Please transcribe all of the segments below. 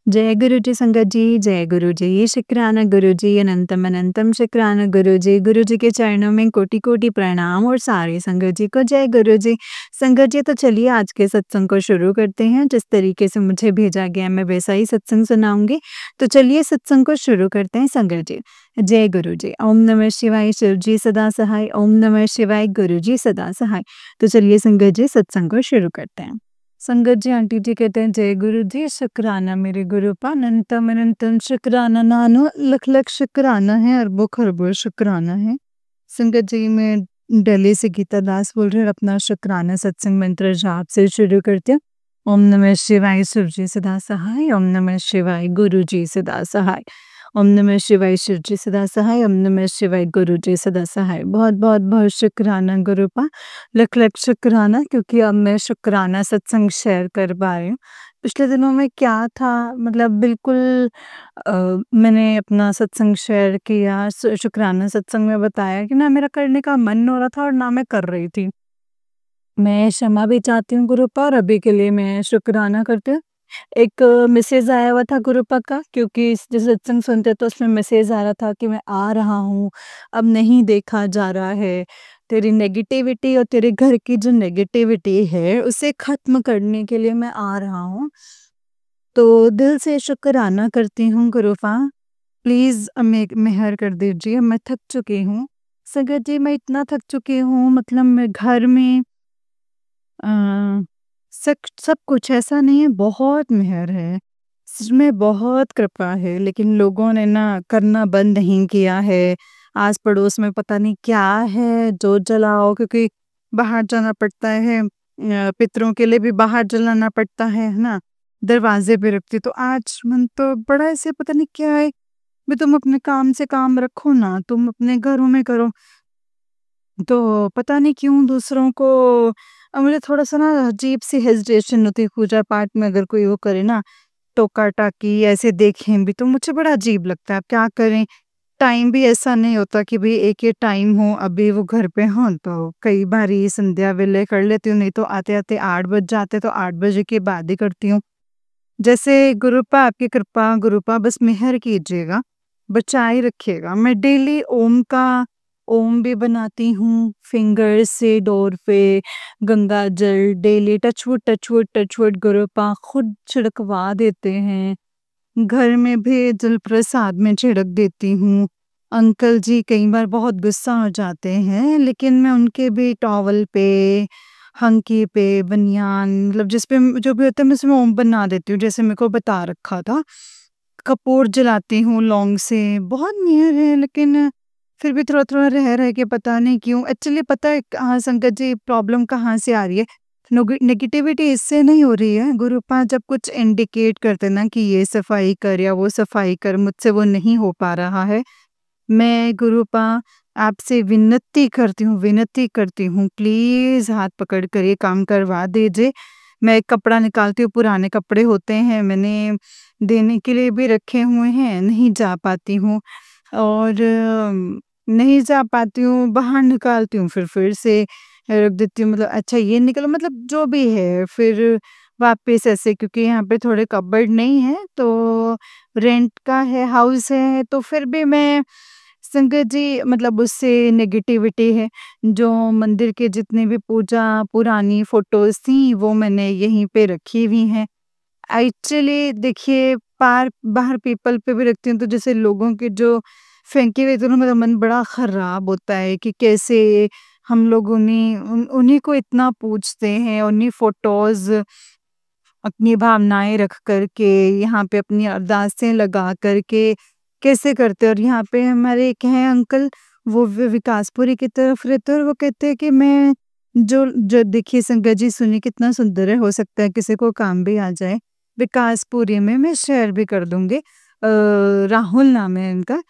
जय गुरु जी संगत जी, जय गुरु जी, शुक्राना गुरु जी, अनंतम अनंतम शुक्राना गुरु जी के चरणों में कोटि-कोटि प्रणाम और सारी संगत जी को जय गुरु जी। संगत जी तो चलिए आज के सत्संग को शुरू करते हैं, जिस तरीके से मुझे भेजा गया मैं वैसा ही सत्संग सुनाऊँगी। तो चलिए सत्संग को शुरू करते हैं संगत जी। जय गुरु जी, ओम नमः शिवाय, शिव जी सदा सहाय, ओम नमः शिवाय, गुरु जी सदा सहाय। तो चलिए संगत जी सत्संग को शुरू करते हैं। संगत जी आंटी जी कहते हैं जय गुरु जी, शुक्राना मेरे गुरु पा अनंतम अनंतम शुक्राना नानो लख लख शुक्राना है, अरबों खरबों शुक्राना है। संगत जी मैं दिल्ली से गीता दास बोल रही हूँ और अपना शुक्राना सत्संग मंत्र जाप से शुरू करती हूँ। ओम नमः शिवाय, शिव जी सदा सहाय, ओम नमः शिवाय, गुरु जी सदा सहाय, ओम नमः शिवाय, शिव जी सदा सहाय, ओम नमः शिवाय, गुरु जी सदा सहाय। बहुत बहुत बहुत शुक्राना गुरु पा, लख लख शुक्राना, क्योंकि अब मैं शुक्राना सत्संग शेयर कर पा रही हूँ। पिछले दिनों में क्या था, मतलब बिल्कुल मैंने अपना सत्संग शेयर किया, शुक्राना सत्संग में बताया कि ना मेरा करने का मन हो रहा था और ना मैं कर रही थी। मैं क्षमा भी चाहती हूँ गुरुपा और अभी के लिए मैं शुक्राना करती हूँ। एक मैसेज आया हुआ था गुरुपा का, क्योंकि जो सत्संग सुनते तो उसमें मैसेज आ रहा था कि मैं आ रहा हूँ, अब नहीं देखा जा रहा है। तेरी नेगेटिविटी और तेरे घर की जो नेगेटिविटी है उसे ख़त्म करने के लिए मैं आ रहा हूँ। तो दिल से शुक्राना करती हूँ गुरुपा, प्लीज़ मेहर कर दीजिए, मैं थक चुकी हूँ। संगत जी मैं इतना थक चुकी हूँ, मतलब मैं घर में अ, सब कुछ ऐसा नहीं है, बहुत मेहर है, सच में बहुत कृपा है, लेकिन लोगों ने ना करना बंद नहीं किया है। आस-पड़ोस में पता नहीं क्या है, जोत जलाओ, क्योंकि बाहर जाना पड़ता है, पितरों के लिए भी बाहर जलाना पड़ता है ना? दरवाज़े पे रखती तो आज मन तो बड़ा ऐसे पता नहीं क्या है, भई तुम अपने काम से काम रखो ना, तुम अपने घरों में करो। तो पता नहीं क्यों दूसरों को मुझे थोड़ा-सा ना अजीब-सी हेजिटेशन होती है पूजा पाठ में, अगर कोई वो करे ना, टोका-टाकी ऐसे देखें भी तो मुझे बड़ा अजीब लगता है। अब क्या करें? टाइम भी ऐसा नहीं होता कि भई एक ही टाइम हो, अभी वो घर पे हों, तो कई बारी संध्या वेले कर लेती हूँ, नहीं तो आते-आते 8 बज जाते तो 8 बजे के बाद ही करती हूँ। जैसे गुरुपा आपकी कृपा, गुरुपा बस मेहर कीजिएगा, बचाए रखिएगा। मैं डेली ओम का ओम भी बनाती हूँ, फिंगर्स से डोर पे गंगा जल डेली टचवुड टचवुड टचवुड गुरुपा खुद छिड़कवा देते हैं। घर में भी जल प्रसाद में छिड़क देती हूँ। अंकल जी कई बार बहुत गुस्सा हो जाते हैं, लेकिन मैं उनके भी टॉवल पे, हंकी पे, बनियान, मतलब जिस पे जो भी होता है मैं उसमें ओम बना देती हूँ, जैसे मेरे को बता रखा था। कपूर जलाती हूँ लौंग से, बहुत नियर है, लेकिन फिर भी थोड़ा-थोड़ा रह-रह के पता नहीं क्यों, एक्चुअली पता है कहाँ संगत जी प्रॉब्लम कहाँ से आ रही है? नेगेटिविटी इससे नहीं हो रही है, गुरुपा जब कुछ इंडिकेट करते हैं ना कि ये सफाई कर या वो सफाई कर, मुझसे वो नहीं हो पा रहा है। मैं गुरुपा आपसे विनती करती हूँ, प्लीज़ हाथ पकड़ कर ये काम करवा दीजिए। मैं एक कपड़ा निकालती हूँ, पुराने कपड़े होते हैं, मैंने देने के लिए भी रखे हुए हैं, नहीं जा पाती हूँ और नहीं जा पाती हूँ, बाहर निकालती हूँ, फिर से रख देती हूँ, मतलब अच्छा ये निकला, मतलब जो भी है, फिर वापस ऐसे, क्योंकि यहाँ पे थोड़े कबर्ड नहीं है, तो रेंट का है, हाउस है, तो फिर भी मैं संगत जी मतलब उससे नेगेटिविटी है, जो मंदिर के जितने भी पूजा पुरानी फ़ोटोज़ थी, वो मैंने यहीं पे रखी हुई हैं। एक्चुअली देखिए पार बाहर पीपल पे भी रखती हूँ, तो जैसे लोगों के जो फेंके हुए थे ना, मेरा मन बड़ा ख़राब होता है कि कैसे हम लोग उन्हीं को इतना पूजते हैं, उन्हीं फ़ोटोज़ अपनी भावनाएँ रख कर के, यहाँ पे अपनी अरदासें लगा कर के कैसे करते हैं। और यहाँ पे हमारे एक हैं अंकल, वो विकासपुरी की तरफ रहते हैं और वो कहते हैं कि मैं जो जो देखिए संगत जी सुनिए कितना सुंदर है, हो सकता है किसी को काम भी आ जाए। विकासपुरी में मैं शेयर भी कर दूँगी। राहुल नाम है इनका।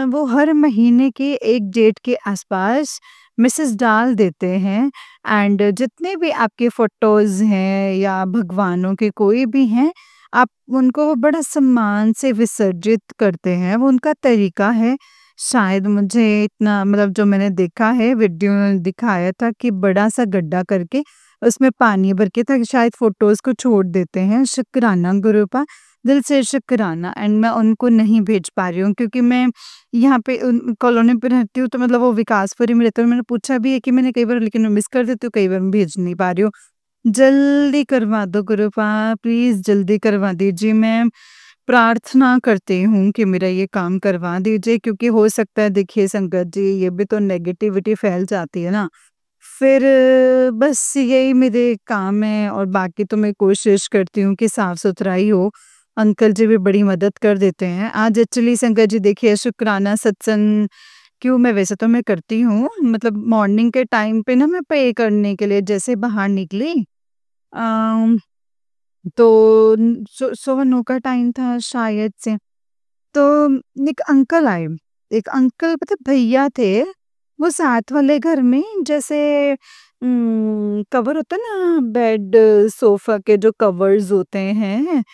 वो हर महीने के 1 डेट के आसपास मैसेज डाल देते हैं, एंड जितने भी आपके फ़ोटोज़ हैं या भगवानों के कोई भी हैं, आप उनको बड़ा सम्मान से विसर्जित करते हैं, वो उनका तरीका है। शायद मुझे इतना, मतलब जो मैंने देखा है वीडियो में दिखाया था कि बड़ा-सा गड्ढा करके उसमें पानी भर के ताकि शायद फ़ोटोज़ को छोड़ देते हैं। शुक्राना गुरूपा, दिल से शुक्राना। एंड मैं उनको नहीं भेज पा रही हूँ क्योंकि मैं यहाँ पे उन कॉलोनी पे रहती हूँ, तो मतलब वो विकासपुरी में रहते हैं और मैंने पूछा भी है कि मैंने कई बार, लेकिन मैं मिस कर देती हूँ, कई बार मैं भेज नहीं पा रही हूँ। जल्दी करवा दो गुरूपा, प्लीज़ जल्दी करवा दीजिए। मैं प्रार्थना करती हूँ कि मेरा ये काम करवा दीजिए, क्योंकि हो सकता है देखिए संगत जी, ये भी तो नेगेटिविटी फैल जाती है ना। फिर बस यही मेरे काम है और बाकी तो मैं कोशिश करती हूँ कि साफ-सुथराई हो। अंकल जी भी बड़ी मदद कर देते हैं। आज एक्चुअली संगत जी देखिए शुक्राना सत्संग क्यों, मैं वैसे तो मैं करती हूँ, मतलब मॉर्निंग के टाइम पे ना मैं प्रे करने के लिए जैसे बाहर निकली, अम, तो सुबह 9 का टाइम था शायद से। तो एक अंकल आए, एक अंकल मतलब भैया थे, वो साथ वाले घर में जैसे कवर होता है ना बेड सोफ़ा के जो कवर्स होते हैं,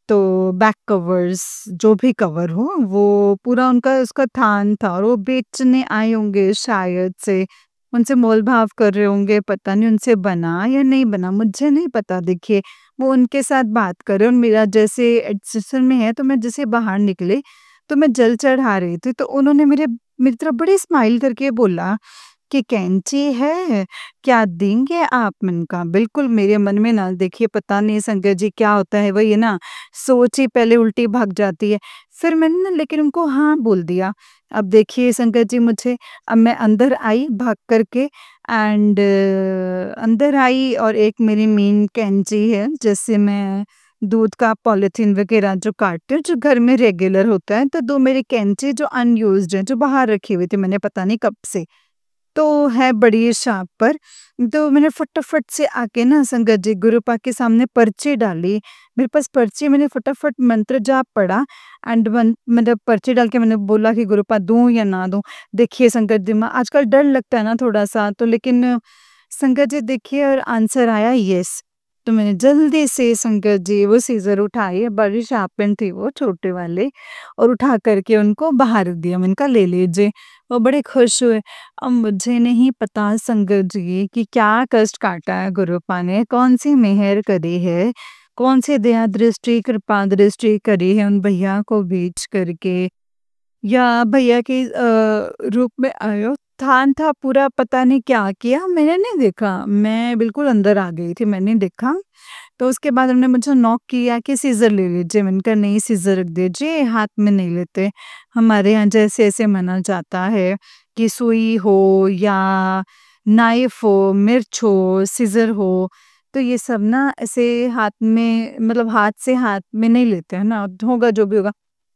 तो बैक कवर्स जो भी कवर हो, वो पूरा उनका उसका थान था और वो बेचने आए होंगे शायद से। उनसे मोल-भाव कर रहे होंगे, पता नहीं उनसे बना या नहीं बना, मुझे नहीं पता देखिए। वो उनके साथ बात कर रहे हैं और मेरा जैसे एडजस्टर में है, तो मैं जैसे बाहर निकली, तो मैं जल चढ़ा रही थी, तो उन्होंने मेरी तरफ बड़ी स्माइल करके बोला कि कैंची है, क्या देंगे आप? मैंने कहा बिल्कुल। मेरे मन में ना देखिए पता नहीं संगत जी क्या होता है, वही है ना, सोच ही पहले उल्टी भाग जाती है। फिर मैंने ना लेकिन उनको हाँ बोल दिया। अब देखिए संगत जी मुझे, अब मैं अंदर आई भाग करके एंड अंदर आई और एक मेरी मेन कैंची है जिससे मैं दूध का पॉलिथीन वगैरह जो काटती हूँ, जो घर में रेगुलर होता है, तो 2 मेरी कैंची जो अनयूज्ड हैं, जो बाहर रखी हुई थी मैंने पता नहीं कब से। तो है बड़ी शार्प पर, तो मैंने फटाफट से आके ना संगत जी गुरुपा के सामने पर्ची डाली। मेरे पास पर्ची, मैंने फटाफट मंत्र जाप पढ़ा एंड मतलब पर्ची डाल के मैंने बोला कि गुरुपा दूँ या ना दूँ? देखिए संगत जी आजकल डर लगता है ना थोड़ा-सा, तो लेकिन संगत जी देखिए और आंसर आया येस। तो मैंने जल्दी से संगत जी वो सीज़र उठाई, बड़ी शार्प पेन थी वो छोटे वाले, और उठा कर के उनको बाहर रख दिया। मैंने कहा ले लीजिए। वो बड़े खुश हुए। अब मुझे नहीं पता संगत जी कि क्या कष्ट काटा है गुरुपा ने, कौन-सी मेहर करी है, कौन-सी दया दृष्टि, कृपा दृष्टि करी है उन भैया को भेज करके, या भैया के रूप में आए हो। थान था पूरा, पता नहीं क्या किया, मैंने नहीं देखा। मैं बिल्कुल अंदर आ गई थी, मैंने देखा। तो उसके बाद उन्होंने मुझे नॉक किया कि सीज़र ले लीजिए। मैंने कहा नहीं, सीज़र रख दीजिए, हाथ में नहीं लेते। हमारे यहाँ जैसे ऐसे माना जाता है कि सुई हो या नाइफ हो, मिर्च हो, सीज़र हो, तो ये सब ना ऐसे हाथ में, मतलब हाथ से हाथ में नहीं लेते हैं ना, होगा जो भी होगा।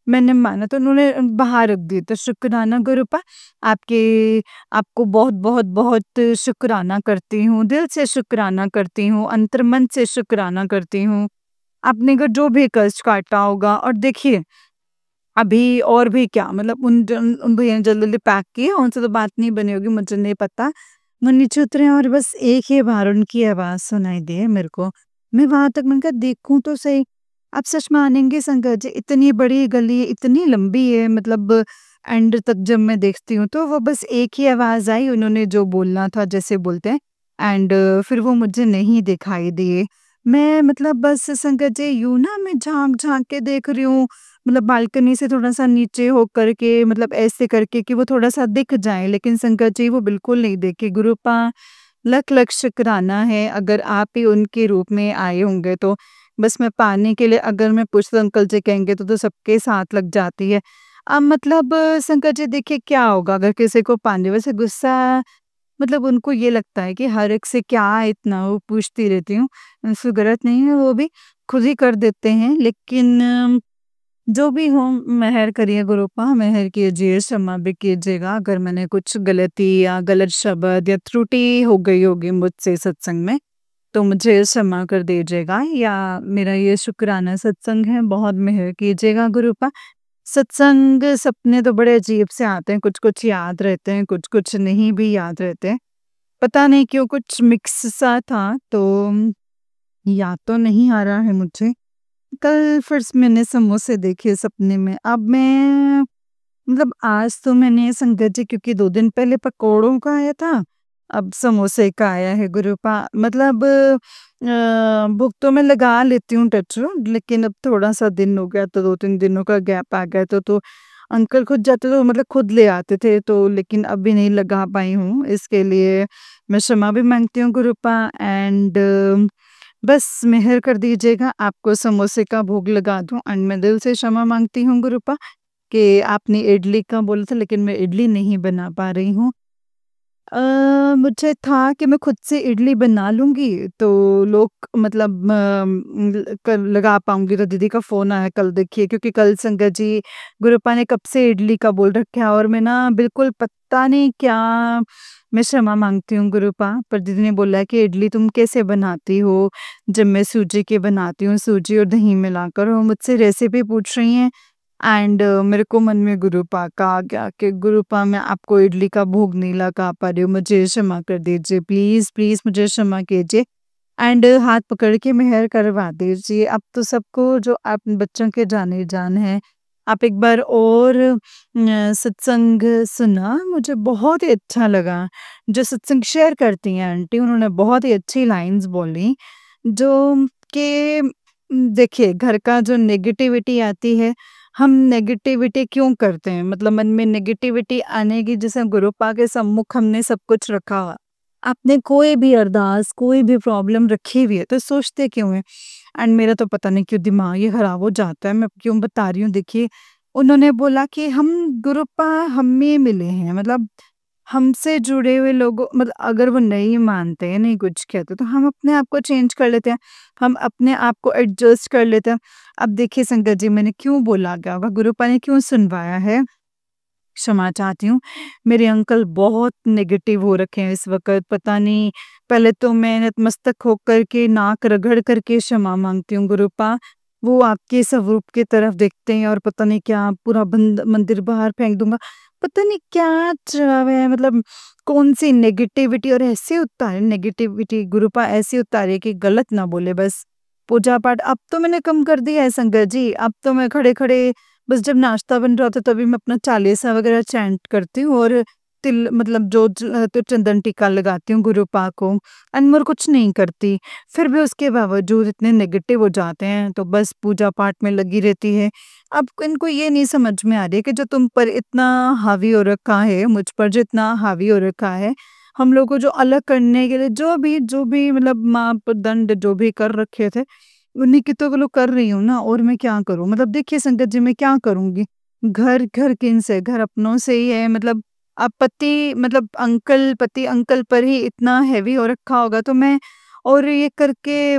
मैंने माना तो उन्होंने बाहर रख दी। तो शुक्राना गुरुपा, आपके आपको बहुत-बहुत बहुत शुक्राना करती हूँ, दिल से शुक्राना करती हूँ, अंतर्मन से शुक्राना करती हूँ। आपने अगर जो भी कष्ट काटा होगा, और देखिए अभी और भी क्या, मतलब उन भैया ने जल्दी-जल्दी पैक किया, उनसे तो बात नहीं बनी होगी, मुझे नहीं पता। वो नीचे उतरे और बस एक ही बार उनकी आवाज़ सुनाई दी है मेरे को। मैं वहाँ तक मैंने कहा देखूँ तो सही। आप सच मानेंगे संगत जी, इतनी बड़ी गली, इतनी लंबी है, मतलब एंड तक जब मैं देखती हूँ तो वो बस एक ही आवाज़ आई, उन्होंने जो बोलना था जैसे बोलते हैं, एंड फिर वो मुझे नहीं दिखाई दिए। मैं मतलब बस संगत जी यूँ ना मैं झाँक-झाँक के देख रही हूँ, मतलब बालकनी से थोड़ा-सा नीचे होकर के, मतलब ऐसे करके कि वो थोड़ा-सा दिख जाएँ, लेकिन संगत जी वो बिल्कुल नहीं दिखे। गुरूपा लख-लख शुक्राना है, अगर आप ही उनके रूप में आए होंगे तो। बस मैं पाने के लिए अगर मैं पूछती तो अंकल जी कहेंगे तो सबके साथ लग जाती है। अब मतलब संकट जी देखिए क्या होगा अगर किसी को पानी, वैसे गुस्सा, मतलब उनको ये लगता है कि हर एक से क्या इतना वो पूछती रहती हूँ। उसकी ज़रूरत नहीं है, वो भी खुद ही कर देते हैं। लेकिन जो भी हो, मेहर करिए गुरूपा, मेहर कीजिए, क्षमा भी कीजिएगा अगर मैंने कुछ गलती या गलत शब्द या त्रुटि हो गई होगी मुझसे सत्संग में, तो मुझे क्षमा कर दीजिएगा, या मेरा ये शुक्राना सत्संग है, बहुत मेहर कीजिएगा गुरूपा। सत्संग सपने तो बड़े अजीब से आते हैं, कुछ-कुछ याद रहते हैं, कुछ-कुछ नहीं भी याद रहते हैं। पता नहीं क्यों कुछ मिक्स सा था, तो याद तो नहीं आ रहा है मुझे। कल फिर मैंने समोसे देखे सपने में। अब मैं, मतलब आज तो मैंने संगत जी, क्योंकि 2 दिन पहले पकोड़ों का आया था, अब समोसे का आया है गुरुपा, मतलब भूख तो मैं लगा लेती हूँ टच वुड, लेकिन अब थोड़ा-सा दिन हो गया तो 2-3 दिनों का गैप आ गया तो अंकल खुद जाते तो मतलब खुद ले आते थे, तो लेकिन अभी नहीं लगा पाई हूँ, इसके लिए मैं क्षमा भी माँगती हूँ गुरुपा। एंड बस मेहर कर दीजिएगा, आपको समोसे का भोग लगा दूँ। एंड मैं दिल से क्षमा माँगती हूँ गुरुपा कि आपने इडली का बोला था, लेकिन मैं इडली नहीं बना पा रही हूँ। मुझे था कि मैं खुद से इडली बना लूँगी, तो लोग मतलब कल लगा पाऊँगी। तो दीदी का फ़ोन आया कल, देखिए, क्योंकि कल संगत जी गुरुपा ने कब से इडली का बोल रखा है और मैं ना बिल्कुल पता नहीं क्या, मैं क्षमा माँगती हूँ गुरुपा, पर दीदी ने बोला है कि इडली तुम कैसे बनाती हो? जब मैं सूजी की बनाती हूँ, सूजी और दही मिलाकर, और मुझसे रेसिपी पूछ रही हैं। एंड मेरे को मन में गुरुपा का आ गया कि गुरुपा, मैं आपको इडली का भोग नहीं लगा पा रही हूँ, मुझे क्षमा कर दीजिए, प्लीज़, प्लीज़ मुझे क्षमा कीजिए। एंड हाथ पकड़ के मेहर करवा दीजिए। अब तो सबको, जो आप बच्चों के जान हैं, आप एक बार और सत्संग सुना, मुझे बहुत ही अच्छा लगा। जो सत्संग शेयर करती हैं आंटी, उन्होंने बहुत ही अच्छी लाइन्स बोली, जो कि देखिए, घर का जो नेगेटिविटी आती है, हम नेगेटिविटी क्यों करते हैं? मतलब मन में नेगेटिविटी आने की, जैसे गुरुपा के सम्मुख हमने सब कुछ रखा हुआ। आपने कोई भी अरदास, कोई भी प्रॉब्लम रखी हुई है, तो सोचते क्यों हैं? एंड मेरा तो पता नहीं क्यों दिमाग ही खराब हो जाता है, मैं क्यों बता रही हूँ। देखिए, उन्होंने बोला कि हम गुरुपा हमें मिले हैं, मतलब हमसे जुड़े हुए लोगों, मतलब अगर वो नहीं मानते हैं, नहीं कुछ कहते, तो हम अपने आप को चेंज कर लेते हैं, हम अपने आप को एडजस्ट कर लेते हैं। अब देखिए संगत जी, मैंने क्यों बोला क्या होगा, गुरुपा ने क्यों सुनवाया है, क्षमा चाहती हूँ। मेरे अंकल बहुत नेगेटिव हो रखे हैं इस वक़्त, पता नहीं, पहले तो मैं नतमस्तक होकर के नाक रगड़ करके क्षमा माँगती हूँ गुरुपा। वो आपके स्वरूप की तरफ देखते हैं और पता नहीं क्या, पूरा बंद मंदिर बाहर फेंक दूँगा। पता नहीं क्या चढ़ा हुआ है, मतलब कौन-सी नेगेटिविटी, और ऐसे उतारे नेगेटिविटी गुरुपा, ऐसी उतारे कि गलत ना बोले बस। पूजा-पाठ अब तो मैंने कम कर दिया है संगत जी, अब तो मैं खड़े-खड़े, बस जब नाश्ता बन रहा होता है तभी मैं अपना चालीसा वगैरह चैंट करती हूँ, और तिल, मतलब जो तो चंदन टीका लगाती हूँ गुरुपा को, एंड और कुछ नहीं करती। फिर भी उसके बावजूद इतने नेगेटिव हो जाते हैं, तो बस पूजा पाठ में लगी रहती है। अब इनको ये नहीं समझ में आ रही है कि जो तुम पर इतना हावी हो रखा है, मुझ पर जो इतना हावी हो रखा है, हम लोग को जो अलग करने के लिए जो भी मतलब मापदंड जो भी कर रखे थे, उन्हीं की तो वो कर रही हूँ ना, और मैं क्या करूँ? मतलब देखिए संगत जी, मैं क्या करूँगी? घर किन से? घर अपनों से ही है, मतलब अब पति अंकल पर ही इतना हेवी हो रखा होगा, तो मैं और ये करके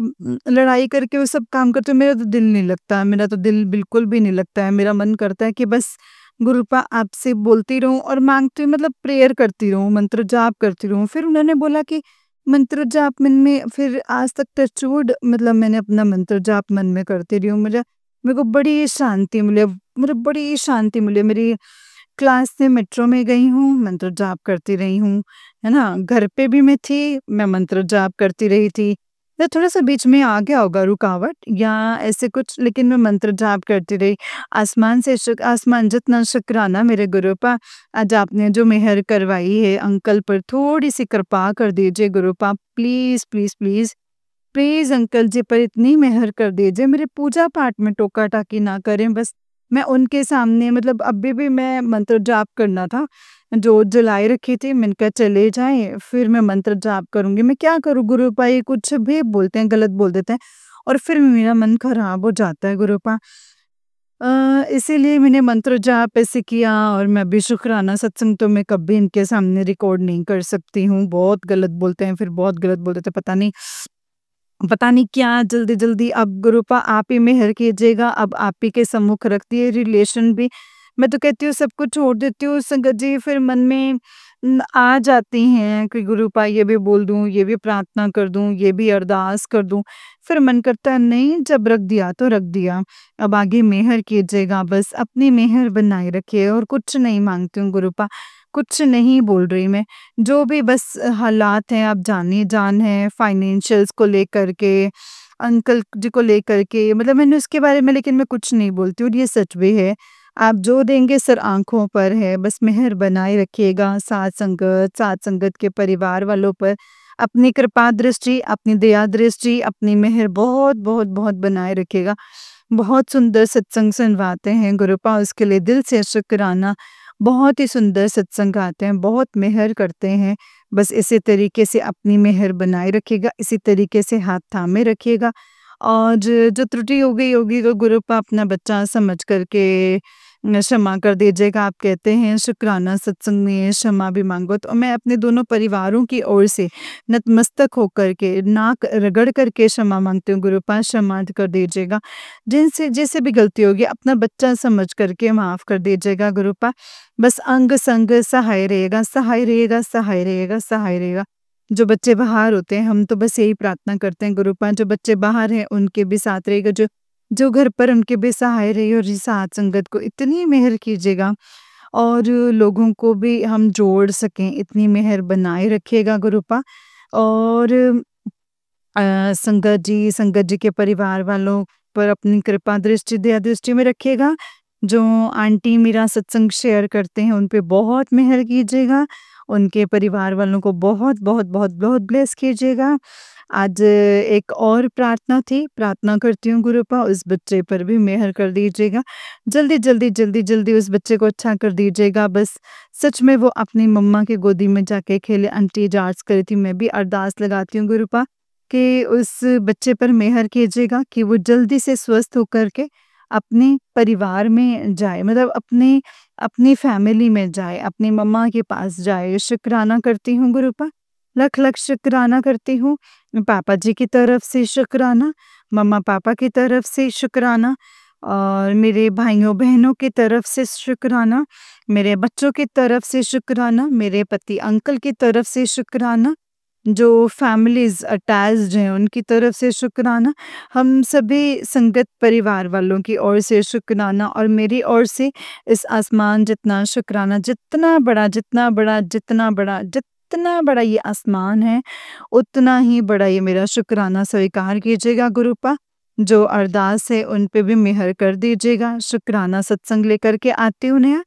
लड़ाई करके वो सब काम करते हुए मेरा तो दिल नहीं लगता, मेरा तो दिल बिल्कुल भी नहीं लगता है। मेरा मन करता है कि बस गुरुपा आपसे बोलती रहूँ और माँगती हूँ, मतलब प्रेयर करती रहूँ, मंत्र जाप करती रहूँ। फिर उन्होंने बोला कि मंत्र जाप मन में, फिर आज तक टचवुड, मतलब मैंने अपना मंत्र जाप मन में करती रही हूँ। मेरे को बड़ी शांति मिली, मतलब बड़ी शांति मिली। मेरी क्लास से मेट्रो में गई हूँ, मंत्र जाप करती रही हूँ, है ना? घर पे भी मैं थी, मैं मंत्र जाप करती रही थी। या थोड़ा-सा बीच में आ गया होगा रुकावट या ऐसे कुछ, लेकिन मैं मंत्र जाप करती रही। आसमान जितना शुक्राना मेरे गुरुपा, आज आपने जो मेहर करवाई है अंकल पर, थोड़ी-सी कृपा कर दीजिए Gurupa, please, please, please. Please uncle ji पर इतनी मेहर कर दीजिए, मेरे पूजा-पाठ में टोका-टाकी ना करें बस। मैं उनके सामने, मतलब अभी भी मैं मंत्र जाप करना था, जोत जलाए रखी थी, मैंने कहा चले जाएँ, फिर मैं मंत्र जाप करूँगी। मैं क्या करूँ गुरुपा, ये कुछ भी बोलते हैं, गलत बोल देते हैं, और फिर मेरा मन खराब हो जाता है गुरुपा। इसीलिए मैंने मंत्र जाप ऐसे किया, और मैं अभी शुक्राना सत्संग तो मैं कभी इनके सामने रिकॉर्ड नहीं कर सकती हूँ, बहुत गलत बोलते हैं, फिर बहुत गलत बोल देते हैं, पता नहीं क्या, जल्दी-जल्दी अब गुरुपा आप ही मेहर कीजिएगा, अब आप ही के सम्मुख रखती है रिलेशन भी। मैं तो कहती हूँ सब कुछ छोड़ देती हूँ संगत जी, फिर मन में आ जाती हैं कि गुरुपा ये भी बोल दूँ, ये भी प्रार्थना कर दूँ, ये भी अरदास कर दूँ। फिर मन करता है नहीं, जब रख दिया तो रख दिया, अब आगे मेहर कीजिएगा, बस अपनी मेहर बनाए रखिए, और कुछ नहीं माँगती हूँ गुरुपा, कुछ नहीं बोल रही मैं। जो भी बस हालात हैं, आप जान है, फाइनेंशियल्स को लेकर के, अंकल जी को लेकर के, मतलब मैंने उसके बारे में, लेकिन मैं कुछ नहीं बोलती हूँ, और ये सच भी है। आप जो देंगे सर आँखों पर है, बस मेहर बनाए रखिएगा साथ संगत के परिवार वालों पर। अपनी कृपा दृष्टि, अपनी दया दृष्टि, अपनी मेहर बहुत बनाए रखिएगा। बहुत सुंदर सत्संग सुनवाते हैं गुरुपा, उसके लिए दिल से शुक्राना। बहुत ही सुंदर सत्संग गाते हैं, बहुत मेहर करते हैं। बस इसी तरीके से अपनी मेहर बनाए रखिएगा, इसी तरीके से हाथ थामे रखिएगा। और जो त्रुटि हो गई होगी वो गुरुपा अपना बच्चा समझ करके क्षमा कर दीजिएगा। आप कहते हैं शुक्राना सत्संग में क्षमा भी मांगो, तो मैं अपने दोनों परिवारों की ओर से नतमस्तक होकर के नाक रगड़ करके क्षमा मांगती हूँ गुरुपा, क्षमा कर दीजिएगा। जिनसे जैसे भी गलती होगी अपना बच्चा समझ करके माफ कर दीजिएगा गुरुपा। बस अंग संग सहाय रहेगा, सहाय रहेगा, सहाय रहेगा, सहाय रहेगा। जो बच्चे बाहर होते हैं हम तो बस यही प्रार्थना करते हैं गुरुपा, जो बच्चे बाहर हैं उनके भी साथ रहेगा, जो जो घर पर उनके भी सहाय रहे, और इस साथ संगत को इतनी मेहर कीजिएगा और लोगों को भी हम जोड़ सकें, इतनी मेहर बनाए रखिएगा गुरुपा। और संगत जी के परिवार वालों पर अपनी कृपा दृष्टि दया दृष्टि में रखिएगा। जो आंटी मेरा सत्संग शेयर करते हैं उन पे बहुत मेहर कीजिएगा, उनके परिवार वालों को बहुत ब्लेस कीजिएगा। आज एक और प्रार्थना थी, प्रार्थना करती हूँ गुरुपा उस बच्चे पर भी मेहर कर दीजिएगा। जल्दी उस बच्चे को अच्छा कर दीजिएगा। बस सच में वो अपनी मम्मा की गोदी में जाके खेले। आंटी जार्ज करी थी, मैं भी अरदास लगाती हूँ गुरुपा कि उस बच्चे पर मेहर कीजिएगा कि वो जल्दी से स्वस्थ होकर के अपने परिवार में जाए, मतलब अपनी फैमिली में जाए, अपनी मम्मा के पास जाए। शुक्राना करती हूँ गुरुपा, लख शुक्राना करती हूँ। पापा जी की तरफ से शुक्राना, मम्मा पापा की तरफ से शुक्राना, और मेरे भाइयों बहनों की तरफ से शुक्राना, मेरे बच्चों की तरफ से शुक्राना, मेरे पति अंकल की तरफ से शुक्राना, जो फैमिलीज़ अटैच्ड हैं उनकी तरफ से शुक्राना, हम सभी संगत परिवार वालों की ओर से शुक्राना, और मेरी ओर से इस आसमान जितना शुक्राना। जितना बड़ा ये आसमान है, उतना ही बड़ा ये मेरा शुक्राना स्वीकार कीजिएगा गुरुपा। जो अरदास है उन पे भी मेहर कर दीजिएगा। शुक्राना सत्संग लेकर के आती हूँ नया।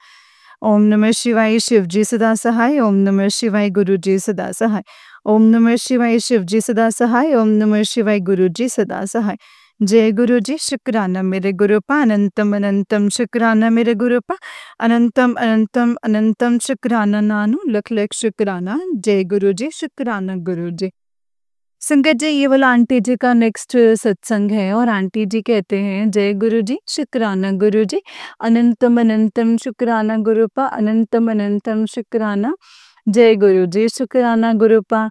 ओम नमः शिवाय, शिव जी सदा सहाय। ओम नमः शिवाय, गुरु जी सदा सहाय। ओम नमः शिवाय, शिव जी सदा सहाय। ओम नमः शिवाय, गुरु जी सदा सहाय। जय गुरु जी, शुक्राना मेरे गुरुपा, अनंतम अनंतम शुक्राना मेरे गुरुपा, अनंतम अनंतम अनंतम शुक्राना नानु, लख शुक्राना। जय गुरु जी, शुक्राना गुरु जी। संगत जी, ये वाला आंटी जी का नेक्स्ट सत्संग है, और आंटी जी कहते हैं जय गुरु जी, शुक्राना गुरु जी, अनंतम अनंतम शुक्राना गुरुपा, अनंतम अनंतम शुक्राना। जय गुरु जी, शुक्राना गुरुपा,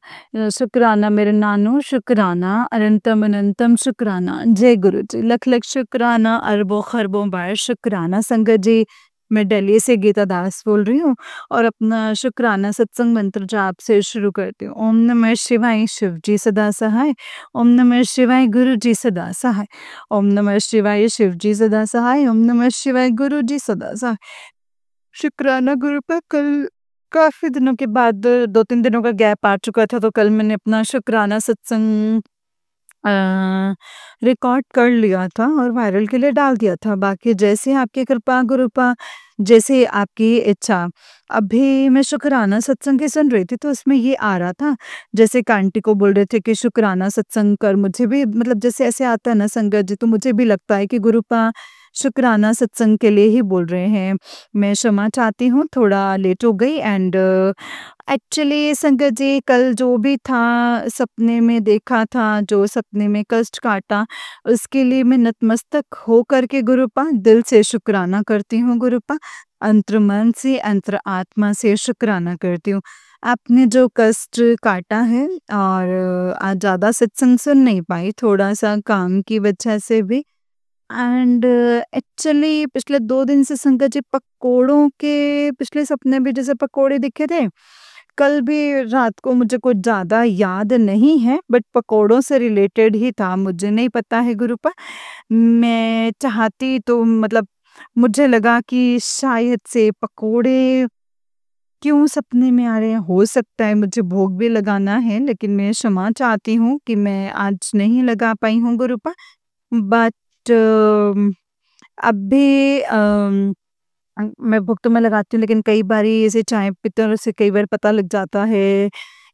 शुक्राना मेरे नानू, शुक्राना, अनंतम अनंतम शुक्राना। जय गुरु जी, लख शुक्राना, अरबों खरबों बार शुक्राना। संगत जी, मैं दिल्ली से गीता दास बोल रही हूँ, और अपना शुक्राना सत्संग मंत्र जाप से शुरू करती हूँ। ओम नमः शिवाय, शिव जी सदा सहाय। ओम नमः शिवाय, गुरु जी सदा सहाय। ओम नमः शिवाय, शिव जी सदा सहाय। ओम नमः शिवाय, गुरु जी सदा सहाय। शुक्राना गुरु पर कल काफ़ी दिनों के बाद 2-3 दिनों का गैप आ चुका था, तो कल मैंने अपना शुक्राना सत्संग रिकॉर्ड कर लिया था और वायरल के लिए डाल दिया था। बाकी जैसे आपकी कृपा गुरुपा, जैसे आपकी इच्छा। अभी मैं शुक्राना सत्संग ही सुन रही थी, तो उसमें ये आ रहा था, जैसे एक आंटी को बोल रहे थे कि शुक्राना सत्संग कर। मुझे भी मतलब जैसे ऐसे आता है ना संगत जी, तो मुझे भी लगता है कि गुरुपा शुक्राना सत्संग के लिए ही बोल रहे हैं। मैं क्षमा चाहती हूँ, थोड़ा लेट हो गई। एंड एक्चुअली संगत जी, कल जो भी था सपने में देखा था, जो सपने में कष्ट काटा, उसके लिए मैं नतमस्तक हो करके गुरुपा दिल से शुक्राना करती हूँ गुरुपा। अंतर्मन से, अंतर आत्मा से शुक्राना करती हूँ। आपने जो कष्ट काटा है, और आज ज़्यादा सत्संग सुन नहीं पाई, थोड़ा-सा काम की वजह से भी। एंड एक्चुअली पिछले 2 दिन से संगत जी पकोड़ों के पिछले सपने भी जैसे पकोड़े दिखे थे। कल भी रात को मुझे कुछ ज़्यादा याद नहीं है, बट पकोड़ों से रिलेटेड ही था, मुझे नहीं पता है गुरुपा। मैं चाहती तो मतलब मुझे लगा कि शायद से पकोड़े क्यों सपने में आ रहे हैं, हो सकता है मुझे भोग भी लगाना है, लेकिन मैं क्षमा चाहती हूँ कि मैं आज नहीं लगा पाई हूँ गुरुपा। बट अभी मैं भुक तो मैं लगाती हूँ, लेकिन कई बारी ऐसे चाय पीते हैं, उससे कई बार पता लग जाता है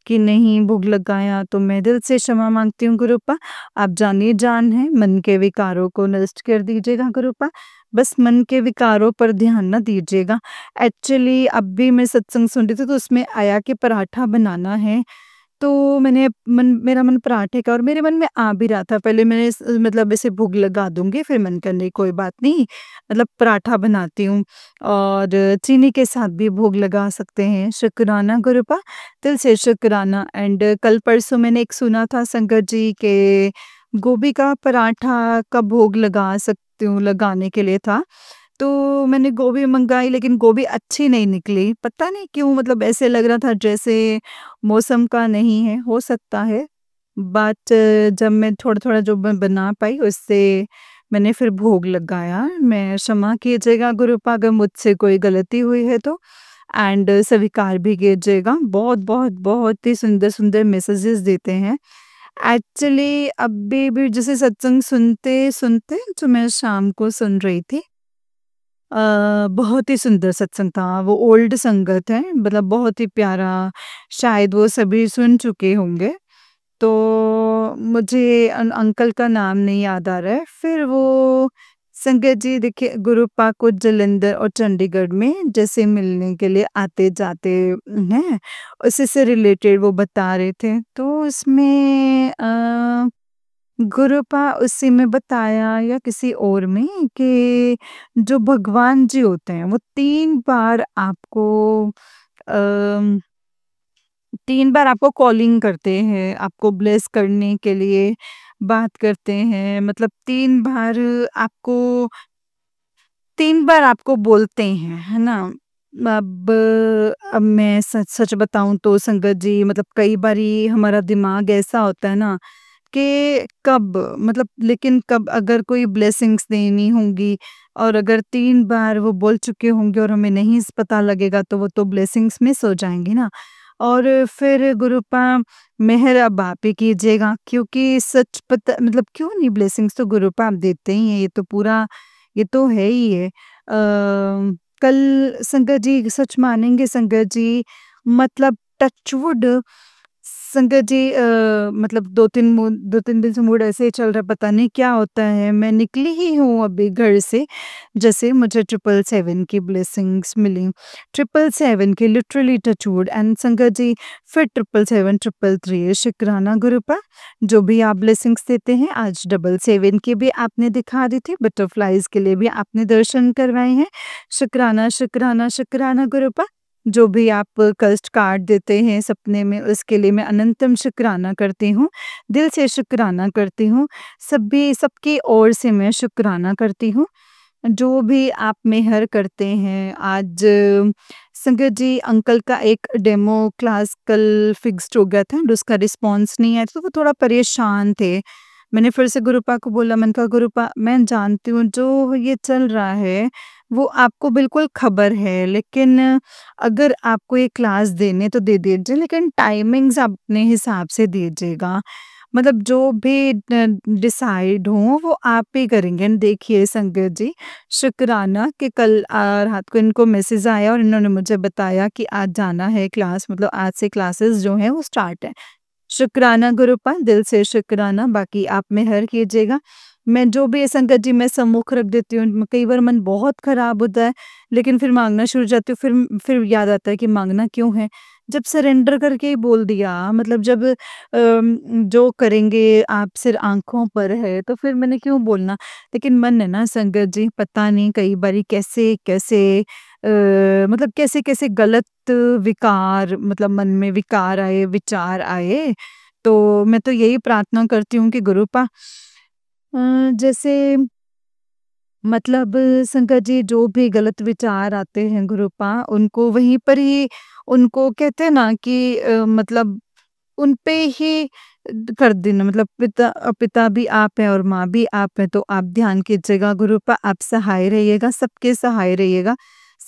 कि नहीं भोग लगाया, तो मैं दिल से क्षमा माँगती हूँ गुरुपा। आप जानिए जान है, मन के विकारों को नष्ट कर दीजिएगा गुरुपा। बस मन के विकारों पर ध्यान ना दीजिएगा। एक्चुअली अभी मैं सत्संग सुन रही थी, तो उसमें आया कि पराठा बनाना है, तो मेरा मन पराठे का, और मेरे मन में आ भी रहा था, पहले मैंने मतलब ऐसे भोग लगा दूँगी, फिर मन कर नहीं कोई बात नहीं, मतलब पराठा बनाती हूँ, और चीनी के साथ भी भोग लगा सकते हैं। शुक्राना गुरुपा, दिल से शुक्राना। एंड कल-परसों मैंने एक सुना था संगत जी के गोभी का पराठा का भोग लगा सकती हूँ, लगाने के लिए था। तो मैंने गोभी मँगाई, लेकिन गोभी अच्छी नहीं निकली, पता नहीं क्यों, मतलब ऐसे लग रहा था जैसे मौसम का नहीं है, हो सकता है। बट जब मैं थोड़ा-थोड़ा जो मैं बना पाई, उससे मैंने फिर भोग लगाया। मैं क्षमा कीजिएगा गुरुपा अगर मुझसे कोई गलती हुई है तो, एंड स्वीकार भी कीजिएगा। बहुत-बहुत, बहुत ही सुंदर-सुंदर मैसेजेस देते हैं। एक्चुअली अभी भी जैसे सत्संग सुनते-सुनते जो मैं शाम को सुन रही थी, बहुत ही सुंदर सत्संग था, वो ओल्ड संगत है, मतलब बहुत ही प्यारा, शायद वो सभी सुन चुके होंगे। तो मुझे अंकल का नाम नहीं याद आ रहा है। फिर वो संगत जी देखिए गुरुपा को जालंधर और चंडीगढ़ में जैसे मिलने के लिए आते-जाते हैं, उसी से रिलेटेड वो बता रहे थे। तो उसमें गुरुपा उसी में बताया या किसी और में कि जो भगवान जी होते हैं वो 3 बार आपको अ 3 बार आपको कॉलिंग करते हैं, आपको ब्लेस करने के लिए बात करते हैं, मतलब 3 बार आपको बोलते हैं, है ना? अब अब मैं सच-सच बताऊँ तो संगत जी, मतलब कई बारी हमारा दिमाग ऐसा होता है ना कि कब, मतलब लेकिन कब अगर कोई ब्लेसिंग्स देनी होंगी, और अगर 3 बार वो बोल चुके होंगे और हमें नहीं पता लगेगा, तो वो तो ब्लेसिंग्स मिस हो जाएँगी ना। और फिर गुरुपा मेहर अब आप ही कीजिएगा, क्योंकि सच पता मतलब क्यों नहीं, ब्लेसिंग्स तो गुरुपा आप देते ही हैं, ये तो है ही है। कल संगत जी सच मानेंगे संगत जी, मतलब टचवुड संगत जी, मतलब 2-3 दिन से मूड ऐसे ही चल रहा है, पता नहीं क्या होता है। मैं निकली ही हूँ अभी घर से, जैसे मुझे 777 की ब्लेसिंग्स मिली। 777 की लिटरली टचवुड, एंड संगत जी फिर 777, 333 शुक्राना गुरुपा, जो भी आप ब्लेसिंग्स देते हैं। आज 777 की भी आपने दिखा दी थी, बटरफ्लाइज़ के लिए भी आपने दर्शन करवाए हैं। शुक्राना, शुक्राना, शुक्राना गुरुपा। जो भी आप कष्ट काट देते हैं सपने में, उसके लिए मैं अनंतम शुक्राना करती हूँ। दिल से शुक्राना करती हूँ। सभी सबकी ओर से मैं शुक्राना करती हूँ। जो भी आप मेहर करते हैं, आज संगत जी अंकल का एक डेमो क्लास कल फिक्स्ड हो गया था, एंड उसका रिस्पॉन्स नहीं आया, तो वो थोड़ा परेशान थे। मैंने फिर से गुरुपा को बोला, मैंने कहा गुरुपा मैं जानती हूँ जो ये चल रहा है वो आपको बिल्कुल खबर है, लेकिन अगर आपको ये क्लास देने तो दे दीजिए, लेकिन टाइमिंग्स आप अपने हिसाब से दीजिएगा। मतलब जो भी डिसाइड हो वो आप ही करेंगे। एंड देखिए संगत जी, शुक्राना कि कल रात को इनको मैसेज आया और इन्होंने मुझे बताया कि आज जाना है क्लास, मतलब आज से क्लासेस जो हैं वो स्टार्ट है। शुक्राना गुरुपा, दिल से शुक्राना, बाकी आप मेहर कीजिएगा। मैं जो भी है संगत जी मैं सम्मुख रख देती हूँ, कई बार मन बहुत खराब होता है, लेकिन फिर माँगना शुरू हो जाती हूँ, फिर याद आता है कि माँगना क्यों है? जब सरेंडर करके ही बोल दिया, मतलब जब जो करेंगे आप सिर्फ़ आँखों पर है, तो फिर मैंने क्यों बोलना? लेकिन मन है ना संगत जी, पता नहीं कई बारी कैसे-कैसे मतलब कैसे-कैसे गलत विकार, मतलब मन में विकार आए, विचार आए, तो मैं तो यही प्रार्थना करती हूँ कि गुरुपा जैसे मतलब संगत जी जो भी गलत विचार आते हैं गुरुपा, उनको वहीं पर ही, उनको कहते हैं ना कि मतलब उन पे ही कर देना, मतलब पिता भी आप हैं और माँ भी आप हैं, तो आप ध्यान कीजिएगा गुरुपा, आप सहाय रहिएगा, सबके सहाय रहिएगा।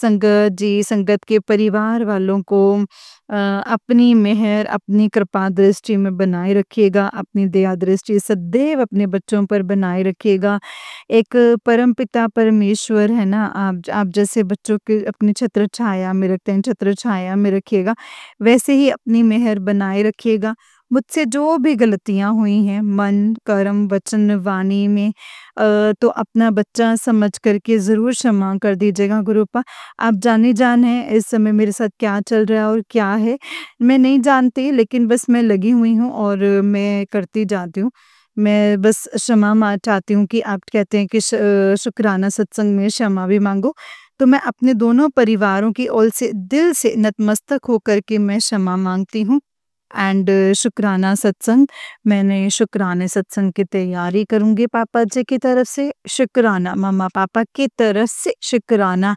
संगत जी, संगत के परिवार वालों को अपनी मेहर, अपनी कृपा दृष्टि में बनाए रखिएगा, अपनी दया दृष्टि सदैव अपने बच्चों पर बनाए रखिएगा। एक परमपिता परमेश्वर है ना, आप जैसे बच्चों के अपनी छत्र छाया में रखते हैं, छत्र छाया में रखिएगा, वैसे ही अपनी मेहर बनाए रखिएगा। मुझसे जो भी गलतियाँ हुई हैं मन, कर्म, वचन, वाणी में तो अपना बच्चा समझ कर के ज़रूर क्षमा कर दीजिएगा गुरुपा। आप जाने-जान हैं इस समय मेरे साथ क्या चल रहा है और क्या है, मैं नहीं जानती, लेकिन बस मैं लगी हुई हूँ और मैं करती जाती हूँ। मैं बस क्षमा चाहती हूँ कि आप कहते हैं कि शुक्राना सत्संग में क्षमा भी माँगो, तो मैं अपने दोनों परिवारों की ओर से दिल से नतमस्तक होकर के मैं क्षमा माँगती हूँ। एंड शुक्राना सत्संग, मैंने शुक्राने सत्संग की तैयारी करूँगी पापा जी की तरफ से, शुक्राना मम्मा-पापा की तरफ से शुक्राना,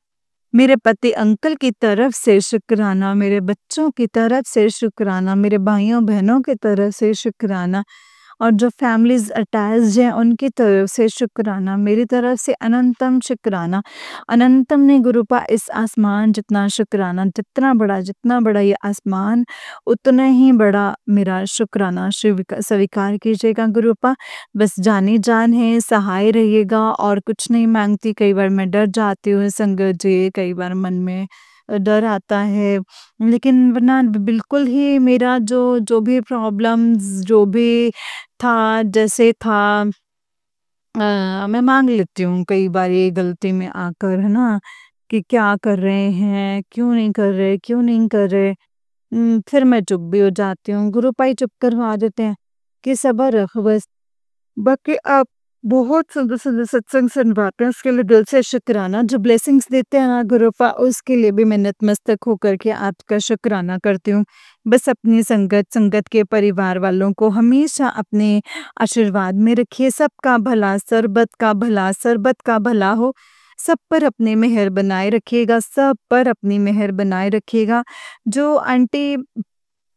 मेरे पति अंकल की तरफ से शुक्राना, मेरे बच्चों की तरफ से शुक्राना, मेरे भाइयों-बहनों की तरफ से शुक्राना और जो फैमिलीज़ अटैच्ड हैं उनकी तरफ से शुक्राना, मेरी तरफ से अनंतम शुक्राना। अनंतम नहीं गुरुपा, इस आसमान जितना शुक्राना, जितना बड़ा ये आसमान, उतना ही बड़ा मेरा शुक्राना स्वीकार कीजिएगा गुरुपा। बस जान है, सहाय रहिएगा और कुछ नहीं माँगती। कई बार मैं डर जाती हूँ संगत जी, कई बार मन में डर आता है, लेकिन वरना बिल्कुल ही मेरा जो भी प्रॉब्लम्स जो भी था, जैसे था मैं माँग लेती हूँ कई बार ये गलती में आकर, है ना? कि क्या कर रहे हैं, क्यों नहीं कर रहे? फिर मैं चुप भी हो जाती हूँ, गुरुपाई चुप करवा देते हैं कि सब्र रख बस। बाकी आप बहुत सुंदर-सुंदर सत्संग सुनवाते हैं, उसके लिए दिल से शुक्राना। जो ब्लेसिंग्स देते हैं ना गुरुपा, उसके लिए भी मैं नतमस्तक होकर के आपका शुक्राना करती हूँ। बस अपनी संगत के परिवार वालों को हमेशा अपने आशीर्वाद में रखिए, सबका भला, सरबत का भला हो। सब पर अपनी मेहर बनाए रखिएगा, सब पर अपनी मेहर बनाए रखिएगा। जो आंटी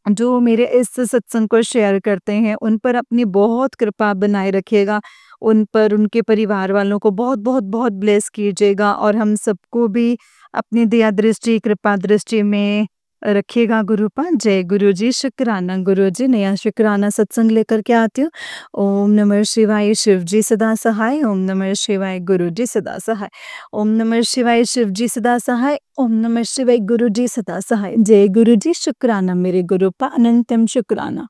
जो मेरे इस सत्संग को शेयर करते हैं, उन पर अपनी बहुत कृपा बनाए रखिएगा। उन पर, उनके परिवार वालों को बहुत ब्लेस कीजिएगा और हम सबको भी अपनी दया दृष्टि, कृपा दृष्टि में रखिएगा गुरुपा। जय गुरुजी, शुक्राना गुरुजी। नया शुक्राना सत्संग लेकर के आती हूँ। ओम नमः शिवाय, शिव जी सदा सहाय। ओम नमः शिवाय, गुरु जी सदा सहाय। ओम नमः शिवाय, शिव जी सदा सहाय। ओम नमः शिवाय, गुरु जी सदा सहाय। जय गुरु जी, शुक्राना मेरे गुरुपा, अनंतम शुक्राना।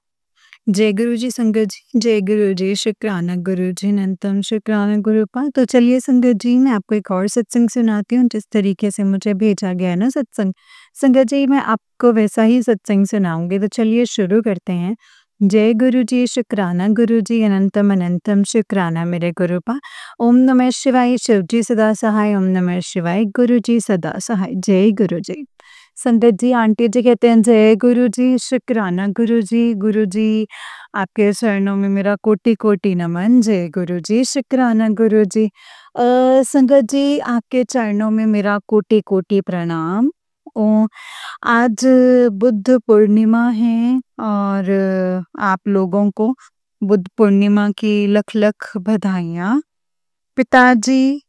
जय गुरु जी संगत जी, जय गुरु जी, शुक्राना गुरु जी, अनंतम शुक्राना गुरुपा। तो चलिए संगत जी, मैं आपको एक और सत्संग सुनाती हूँ, जिस तरीके से मुझे भेजा गया है ना सत्संग, संगत जी मैं आपको वैसा ही सत्संग सुनाऊंगी। तो चलिए शुरू करते हैं। जय गुरु जी, शुक्राना गुरु जी, अनंतम अनंतम शुक्राना मेरे गुरुपा। ओम नमः शिवाय, शिव जी सदा सहाय। ओम नमः शिवाय, गुरु जी सदा सहाय। जय गुरु जी। संगत जी, आंटी जी कहते हैं जय गुरु जी, शुक्राना गुरु जी। गुरु जी, आपके चरणों में मेरा कोटि-कोटि नमन। जय गुरु जी, शुक्राना गुरु जी। संगत जी, आपके चरणों में मेरा कोटि-कोटि प्रणाम। ओ आज बुद्ध पूर्णिमा है और आप लोगों को बुद्ध पूर्णिमा की लख-लख बधाइयाँ। पिताजी,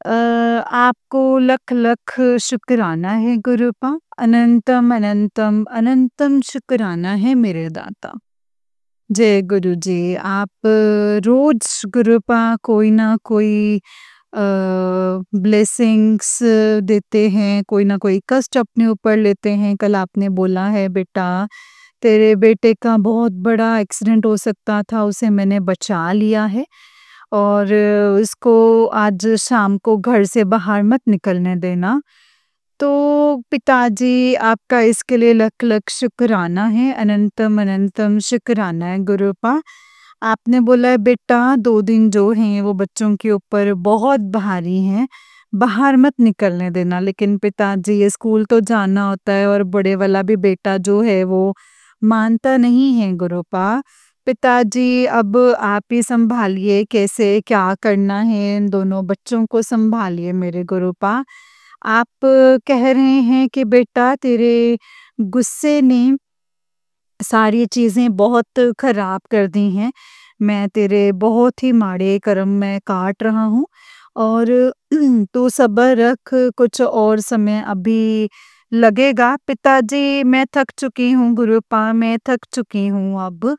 आपको लख-लख शुक्राना है गुरुपा, अनंतम, अनंतम, अनंतम शुक्राना है मेरे दाता। जय गुरु जी, आप रोज़ गुरुपा कोई ना कोई ब्लेसिंग्स देते हैं, कोई ना कोई कष्ट अपने ऊपर लेते हैं। कल आपने बोला है बेटा, तेरे बेटे का बहुत बड़ा एक्सीडेंट हो सकता था, उसे मैंने बचा लिया है और उसको आज शाम को घर से बाहर मत निकलने देना। तो पिताजी, आपका इसके लिए लख-लख शुक्राना है, अनंतम अनंतम शुक्राना है गुरुपा। आपने बोला है बेटा 2 दिन जो हैं वो बच्चों के ऊपर बहुत भारी हैं, बाहर मत निकलने देना। लेकिन पिताजी, ये स्कूल तो जाना होता है और बड़े वाला भी बेटा जो है वो मानता नहीं है गुरुपा। पिताजी, अब आप ही सँभालिए कैसे क्या करना है, इन दोनों बच्चों को सँभालिए मेरे गुरुपा। आप कह रहे हैं कि बेटा तेरे गुस्से ने सारी चीज़ें बहुत खराब कर दी हैं। मैं तेरे बहुत ही माड़े कर्म मैं काट रहा हूँ और तू सब्र रख, कुछ और समय अभी लगेगा। पिताजी मैं थक चुकी हूँ गुरुपा, मैं थक चुकी हूँ अब।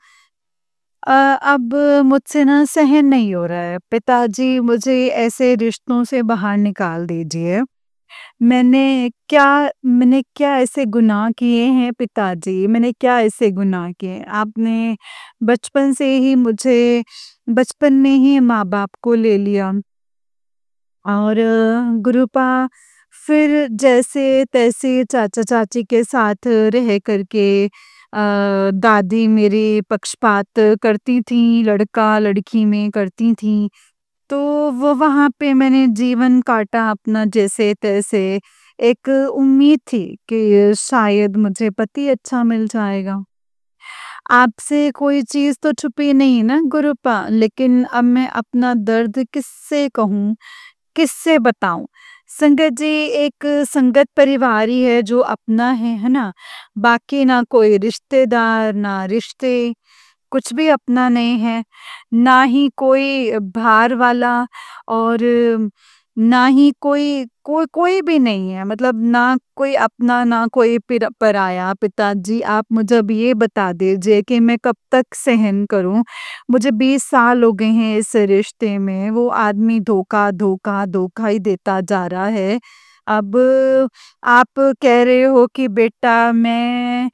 अब मुझसे ना सहन नहीं हो रहा है। पिताजी मुझे ऐसे रिश्तों से बाहर निकाल दीजिए। मैंने क्या ऐसे गुनाह किए हैं पिताजी? मैंने क्या ऐसे गुनाह किए? आपने बचपन से ही मुझे बचपन में ही माँ-बाप को ले लिया। और गुरुपा फिर जैसे-तैसे चाचा-चाची के साथ रह कर के दादी मेरी पक्षपात करती थीं, लड़का-लड़की में करती थीं। तो वो वहाँ पे मैंने जीवन काटा अपना जैसे-तैसे। एक उम्मीद थी कि शायद मुझे पति अच्छा मिल जाएगा। आपसे कोई चीज़ तो छुपी नहीं ना गुरुपा, लेकिन अब मैं अपना दर्द किससे कहूँ? किससे बताऊँ? संगत जी एक संगत परिवार ही है जो अपना है ना? बाकी ना कोई रिश्तेदार, ना रिश्ते, कुछ भी अपना नहीं है। ना ही कोई बाहर वाला और ना ही कोई भी नहीं है। मतलब ना कोई अपना, ना कोई पराया। पिताजी आप मुझे अब ये बता दीजिए कि मैं कब तक सहन करूँ? मुझे 20 साल हो गए हैं इस रिश्ते में, वो आदमी धोखा, धोखा, धोखा ही देता जा रहा है। अब आप कह रहे हो कि बेटा मैं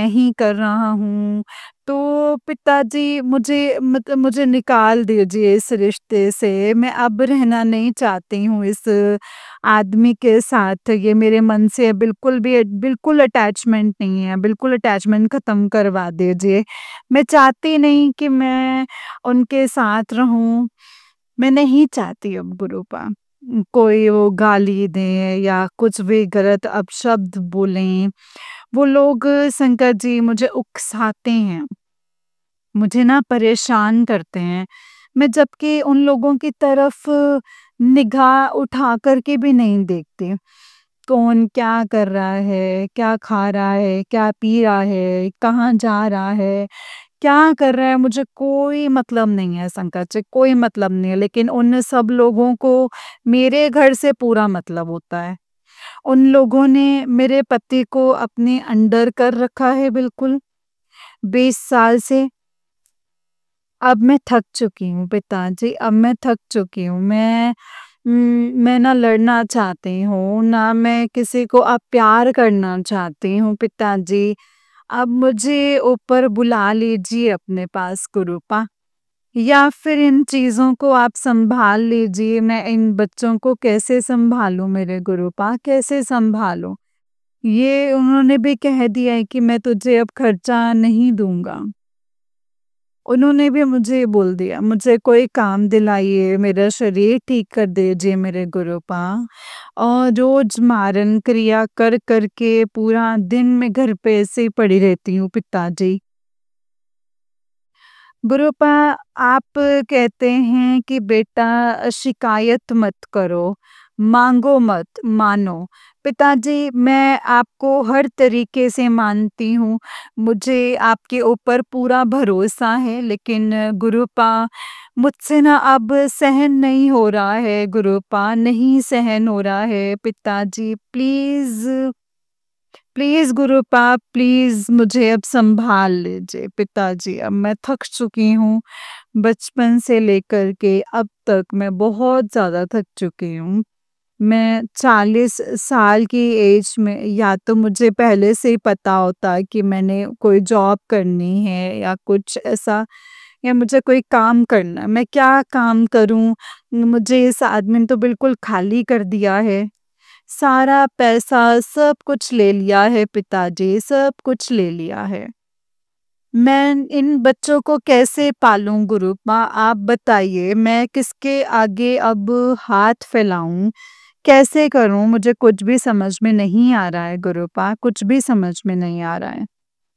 ही कर रहा हूँ, तो पिताजी मुझे निकाल दीजिए इस रिश्ते से। मैं अब रहना नहीं चाहती हूँ इस आदमी के साथ। ये मेरे मन से बिल्कुल अटैचमेंट नहीं है, बिल्कुल अटैचमेंट ख़त्म करवा दीजिए। मैं चाहती नहीं कि मैं उनके साथ रहूँ। मैं नहीं चाहती अब गुरुपा। कोई वो गाली दे या कुछ भी गलत अपशब्द बोलें। वो लोग शंकर जी मुझे उकसाते हैं। मुझे ना परेशान करते हैं। मैं जबकि उन लोगों की तरफ निगाह उठा कर के भी नहीं देखती। कौन क्या कर रहा है, क्या खा रहा है, क्या पी रहा है, कहाँ जा रहा है, क्या कर रहा है, मुझे कोई मतलब नहीं है संकट से, कोई मतलब नहीं है। लेकिन उन सब लोगों को मेरे घर से पूरा मतलब होता है। उन लोगों ने मेरे पति को अपने अंडर कर रखा है बिल्कुल, 20 साल से। अब मैं थक चुकी हूँ पिताजी, अब मैं थक चुकी हूँ। मैं ना लड़ना चाहती हूँ, ना मैं किसी को अब प्यार करना चाहती हूँ पिताजी। अब मुझे ऊपर बुला लीजिए अपने पास गुरुपा, या फिर इन चीज़ों को आप सँभाल लीजिए। मैं इन बच्चों को कैसे सँभालूँ मेरे गुरुपा, कैसे सँभालूँ? ये उन्होंने भी कह दिया है कि मैं तुझे अब खर्चा नहीं दूँगा। उन्होंने भी मुझे बोल दिया, मुझे कोई काम दिलाइए, मेरा शरीर ठीक कर दीजिए मेरे गुरुपा। और रोज़ मारन क्रिया कर कर के पूरा दिन मैं घर पे ऐसे ही पड़ी रहती हूँ पिताजी। गुरुपा आप कहते हैं कि बेटा शिकायत मत करो, माँगो मत, मानो। पिताजी मैं आपको हर तरीके से मानती हूँ, मुझे आपके ऊपर पूरा भरोसा है, लेकिन गुरुपा मुझसे ना अब सहन नहीं हो रहा है गुरुपा, नहीं सहन हो रहा है। पिताजी प्लीज़ प्लीज़ गुरुपा प्लीज़ मुझे अब सँभाल लीजिए पिताजी, अब मैं थक चुकी हूँ। बचपन से लेकर के अब तक मैं बहुत ज़्यादा थक चुकी हूँ। मैं 40 साल की एज में या तो मुझे पहले से ही पता होता कि मैंने कोई जॉब करनी है या कुछ ऐसा, या मुझे कोई काम करना है। मैं क्या काम करूँ? मुझे इस आदमी ने तो बिल्कुल खाली कर दिया है। सारा पैसा सब कुछ ले लिया है पिताजी, सब कुछ ले लिया है। मैं इन बच्चों को कैसे पालूँ गुरुपा आप बताइए, मैं किसके आगे अब हाथ फैलाऊँ? कैसे करूँ? मुझे कुछ भी समझ में नहीं आ रहा है गुरुपा, कुछ भी समझ में नहीं आ रहा है।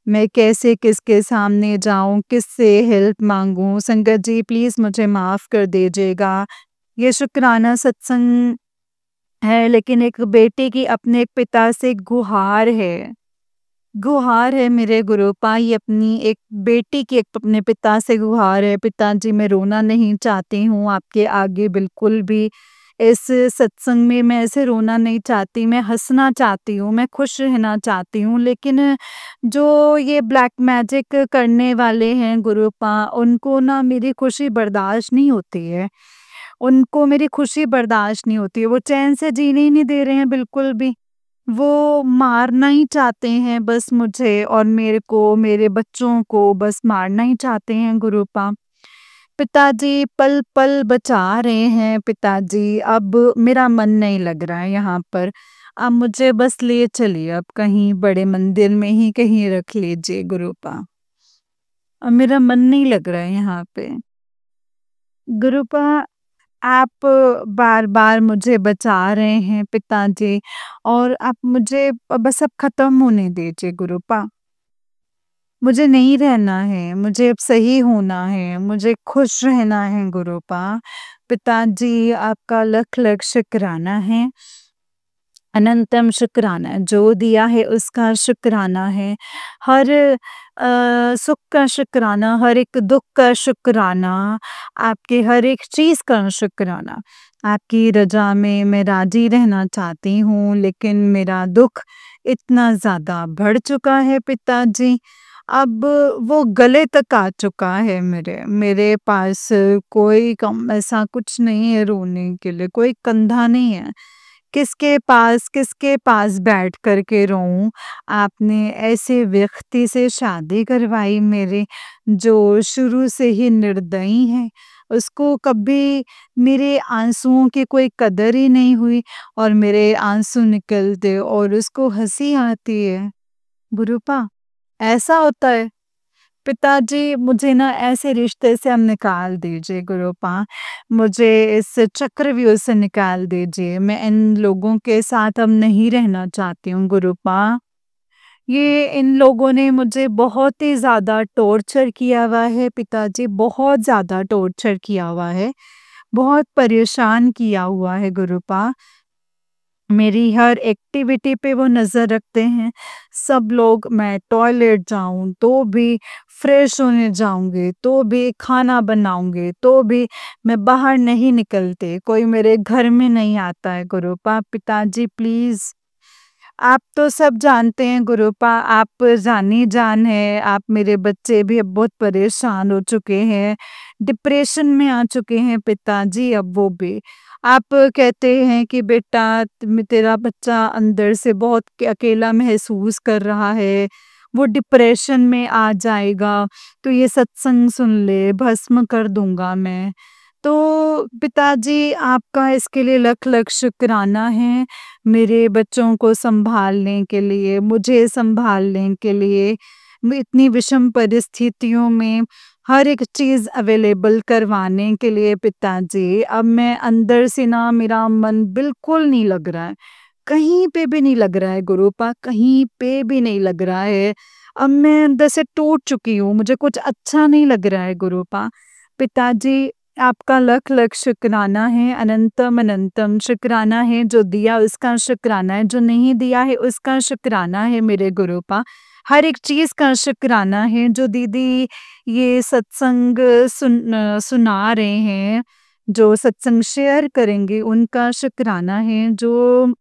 मैं कैसे किसके सामने जाऊँ, किससे हेल्प माँगूँ? संगत जी प्लीज़ मुझे माफ़ कर दीजिएगा। ये शुक्राना सत्संग है, लेकिन एक बेटे की अपने पिता से गुहार है। गुहार है मेरे गुरुपा, ये अपनी एक बेटी की एक अपने पिता से गुहार है। पिताजी, मैं रोना नहीं चाहती हूँ आपके आगे बिल्कुल भी। इस सत्संग में मैं ऐसे रोना नहीं चाहती, मैं हँसना चाहती हूँ, मैं खुश रहना चाहती हूँ। लेकिन जो ये ब्लैक मैजिक करने वाले हैं गुरुपा, उनको ना मेरी खुशी बर्दाश्त नहीं होती है। उनको मेरी खुशी बर्दाश्त नहीं होती है। वो चैन से जीने ही नहीं दे रहे हैं बिल्कुल भी। वो मारना ही चाहते हैं बस मुझे और मेरे को, मेरे बच्चों को बस मारना ही चाहते हैं गुरुपा। पिताजी पल-पल बचा रहे हैं पिताजी, अब मेरा मन नहीं लग रहा है यहाँ पर। आप मुझे बस ले चलिए अब कहीं बड़े मंदिर में ही कहीं रख लीजिए गुरुपा। अब मेरा मन नहीं लग रहा है यहाँ पे। गुरुपा, आप बार-बार मुझे बचा रहे हैं पिताजी और आप मुझे बस अब ख़त्म होने दीजिए गुरुपा। मुझे नहीं रहना है, मुझे अब सही होना है, मुझे खुश रहना है गुरुपा। पिताजी, आपका लख-लख शुक्राना है। अनंतम शुक्राना है, जो दिया है उसका शुक्राना है। हर सुख का शुक्राना, हर एक दुख का शुक्राना, आपके हर एक चीज़ का शुक्राना। आपकी रज़ा में मैं राज़ी रहना चाहती हूँ, लेकिन मेरा दुःख इतना ज़्यादा बढ़ चुका है पिताजी, अब वो गले तक आ चुका है मेरे। मेरे पास कोई कम ऐसा कुछ नहीं है रोने के लिए, कोई कंधा नहीं है। किसके पास बैठ कर के रोऊँ? आपने ऐसे व्यक्ति से शादी करवाई मेरे, जो शुरू से ही निर्दयी है। उसको कभी मेरे आँसुओं की कोई कदर ही नहीं हुई और मेरे आँसू निकलते और उसको हँसी आती है। बुरुपा, ऐसा होता है? पिताजी, मुझे ना ऐसे रिश्ते से अब निकाल दीजिए गुरुपा। मुझे इस चक्रव्यूह से निकाल दीजिए। मैं इन लोगों के साथ अब नहीं रहना चाहती हूँ गुरुपा। ये इन लोगों ने मुझे बहुत ही ज़्यादा टॉर्चर किया हुआ है पिताजी, बहुत ज़्यादा टॉर्चर किया हुआ है। बहुत परेशान किया हुआ है गुरुपा। मेरी हर एक्टिविटी पे वो नज़र रखते हैं। सब लोग, मैं टॉयलेट जाऊँ तो भी, फ्रेश होने जाऊँगी तो भी, खाना बनाऊँगी तो भी, मैं बाहर नहीं निकलती। कोई मेरे घर में नहीं आता है गुरुपा। पिताजी प्लीज़, आप तो सब जानते हैं गुरुपा, आप जानी-जान हैं। आप, मेरे बच्चे भी अब बहुत परेशान हो चुके हैं, डिप्रेशन में आ चुके हैं पिताजी अब वो भी। आप कहते हैं कि बेटा, तेरा बच्चा अंदर से बहुत अकेला महसूस कर रहा है, वो डिप्रेशन में आ जाएगा, तो ये सत्संग सुन ले, भस्म कर दूँगा मैं। तो पिताजी, आपका इसके लिए लख-लख शुक्राना है, मेरे बच्चों को सँभालने के लिए, मुझे सँभालने के लिए, मैं इतनी विषम परिस्थितियों में हर एक चीज़ अवेलेबल करवाने के लिए पिताजी। अब मैं अंदर से ना, मेरा मन बिल्कुल नहीं लग रहा है, कहीं पे भी नहीं लग रहा है गुरुपा, कहीं पे भी नहीं लग रहा है। अब मैं अंदर से टूट चुकी हूँ, मुझे कुछ अच्छा नहीं लग रहा है गुरुपा। पिताजी, आपका लख-लख शुक्राना है, अनंतम अनंतम शुक्राना है, जो दिया उसका शुक्राना है, जो नहीं दिया है उसका शुक्राना है मेरे गुरुपा। हर एक चीज़ का शुक्राना है, जो दीदी ये सत्संग सुना रहे हैं, जो सत्संग शेयर करेंगे उनका शुक्राना है, जो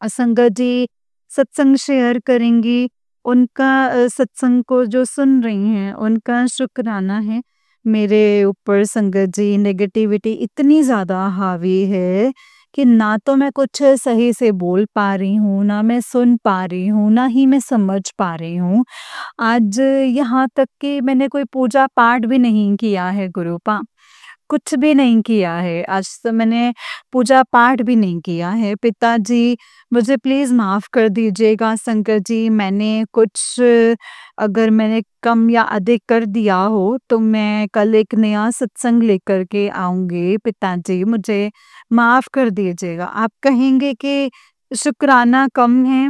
संगत जी सत्संग शेयर करेंगी, उनका सत्संग को जो सुन रही हैं, उनका शुक्राना है। मेरे ऊपर संगत जी नेगेटिविटी इतनी ज़्यादा हावी है कि ना तो मैं कुछ सही से बोल पा रही हूँ, ना मैं सुन पा रही हूँ, ना ही मैं समझ पा रही हूँ। आज यहाँ तक कि मैंने कोई पूजा-पाठ भी नहीं किया है गुरुपा। कुछ भी नहीं किया है। आज तो मैंने पूजा-पाठ भी नहीं किया है। पिताजी, मुझे प्लीज़ माफ़ कर दीजिएगा शंकर जी, मैंने कुछ, अगर मैंने कम या अधिक कर दिया हो, तो मैं कल एक नया सत्संग लेकर के आऊँगी पिताजी, मुझे माफ़ कर दीजिएगा। आप कहेंगे कि शुक्राना कम है,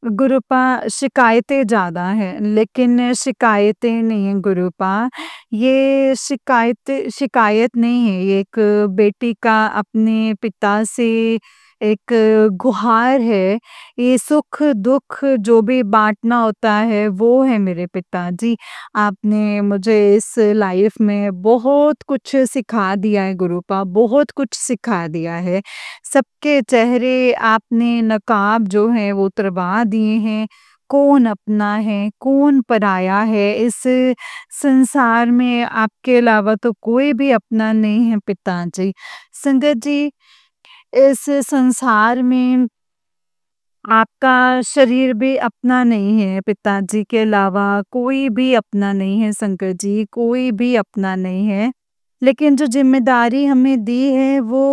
गुरुपा शिकायतें ज़्यादा हैं, लेकिन शिकायतें नहीं हैं गुरुपा। ये शिकायत शिकायत नहीं है, ये एक बेटी का अपने पिता से एक गुहार है, ये सुख-दुःख जो भी बाँटना होता है वो है मेरे पिताजी। आपने मुझे इस लाइफ़ में बहुत कुछ सिखा दिया है गुरुपा, बहुत कुछ सिखा दिया है। सबके चेहरे आपने नकाब जो हैं वो उतरवा दिए हैं। कौन अपना है, कौन पराया है, इस संसार में आपके अलावा तो कोई भी अपना नहीं है पिताजी। संगत जी, इस संसार में आपका शरीर भी अपना नहीं है, पिताजी के अलावा कोई भी अपना नहीं है शंकर जी, कोई भी अपना नहीं है। लेकिन जो ज़िम्मेदारी हमें दी है वो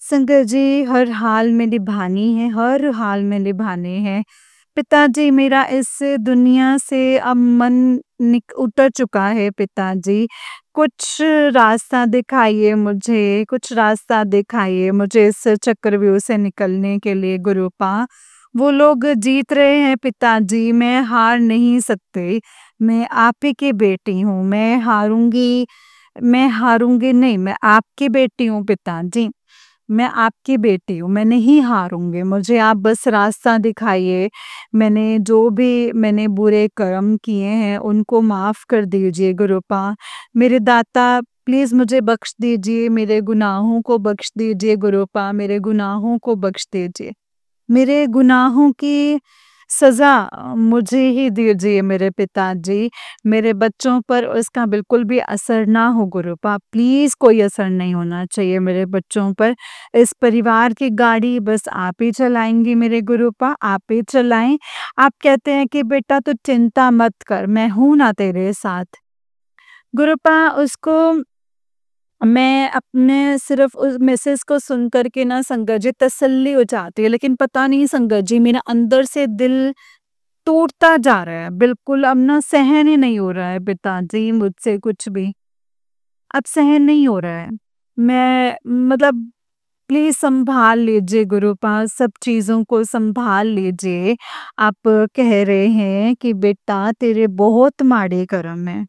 शंकर जी हर हाल में निभानी है, हर हाल में निभानी है। पिताजी, मेरा इस दुनिया से अब मन निक उतर चुका है पिताजी। कुछ रास्ता दिखाइए मुझे, कुछ रास्ता दिखाइए मुझे इस चक्रव्यूह से निकलने के लिए गुरुपा। वो लोग जीत रहे हैं पिताजी, मैं हार नहीं सकती। मैं आप ही की बेटी हूँ, मैं हारूँगी नहीं, मैं आपकी बेटी हूँ पिताजी। मैं आपकी बेटी हूँ, मैं नहीं हारूँगी, मुझे आप बस रास्ता दिखाइए। मैंने बुरे कर्म किए हैं, उनको माफ़ कर दीजिए गुरुपा। मेरे दाता, प्लीज़ मुझे बख्श दीजिए, मेरे गुनाहों को बख्श दीजिए गुरुपा, मेरे गुनाहों को बख्श दीजिए। मेरे गुनाहों की सज़ा मुझे ही दीजिए मेरे पिताजी। मेरे बच्चों पर उसका बिल्कुल भी असर ना हो गुरुपा, प्लीज़ कोई असर नहीं होना चाहिए मेरे बच्चों पर। इस परिवार की गाड़ी बस आप ही चलाएँगी मेरे गुरुपा, आप ही चलाएँ। आप कहते हैं कि बेटा तू चिंता मत कर, मैं हूँ ना तेरे साथ। गुरुपा, उसको मैं अपने सिर्फ़ उस मैसेज को सुन कर के ना संगत जी तसल्ली हो जाती है, लेकिन पता नहीं संगत जी मेरा अंदर से दिल टूटता जा रहा है। बिल्कुल अब ना सहन ही नहीं हो रहा है पिताजी मुझसे कुछ भी। अब सहन नहीं हो रहा है। मैं मतलब प्लीज़ सँभाल लीजिए गुरुपा, सब चीज़ों को सँभाल लीजिए। आप कह रहे हैं कि बेटा तेरे बहुत माड़े कर्म हैं।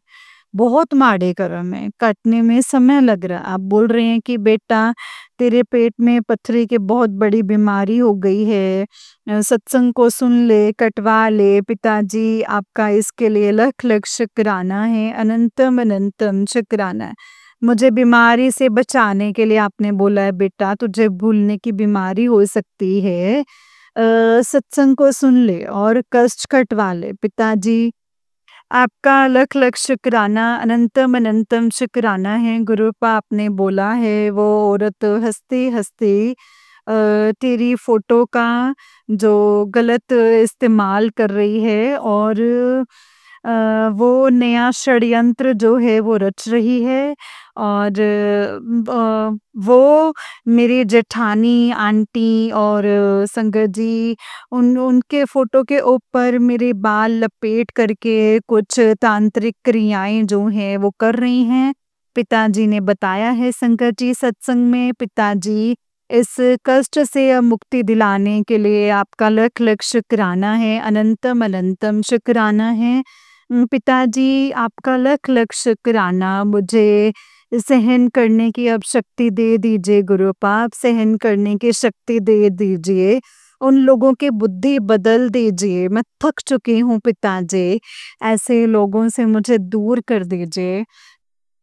बहुत माड़े कर्म हैं, कटने में समय लग रहा है। आप बोल रहे हैं कि बेटा तेरे पेट में पत्थरी की बहुत बड़ी बीमारी हो गई है। सत्संग को सुन ले, कटवा ले। पिताजी, आपका इसके लिए लख-लख शुक्राना है, अनंतम-अनंतम शुक्राना है। मुझे बीमारी से बचाने के लिए आपने बोला है बेटा तुझे भूलने की बीमारी हो सकती है। सत्संग को सुन ले और कष्ट कटवा ले। पिताजी, आपका लख लख शुक्राना, अनंतम अनंतम शुक्राना है। गुरुपा, आपने बोला है वो औरत हंसते हंसते तेरी फोटो का जो गलत इस्तेमाल कर रही है और वो नया षड्यंत्र जो है वो रच रही है और वो मेरी जेठानी आंटी और संगत जी उनके फ़ोटो के ऊपर मेरे बाल लपेट करके कुछ तांत्रिक क्रियाएँ जो हैं वो कर रही हैं। पिताजी ने बताया है संगत जी सत्संग में। पिताजी, इस कष्ट से अब मुक्ति दिलाने के लिए आपका लख-लख शुक्राना है, अनंतम-अनंतम शुक्राना है। पिताजी, आपका लख-लख शुक्राना, मुझे सहन करने की अब शक्ति दे दीजिए गुरुपा, आप सहन करने की शक्ति दे दीजिए। उन लोगों की बुद्धि बदल दीजिए, मैं थक चुकी हूँ पिताजी, ऐसे लोगों से मुझे दूर कर दीजिए।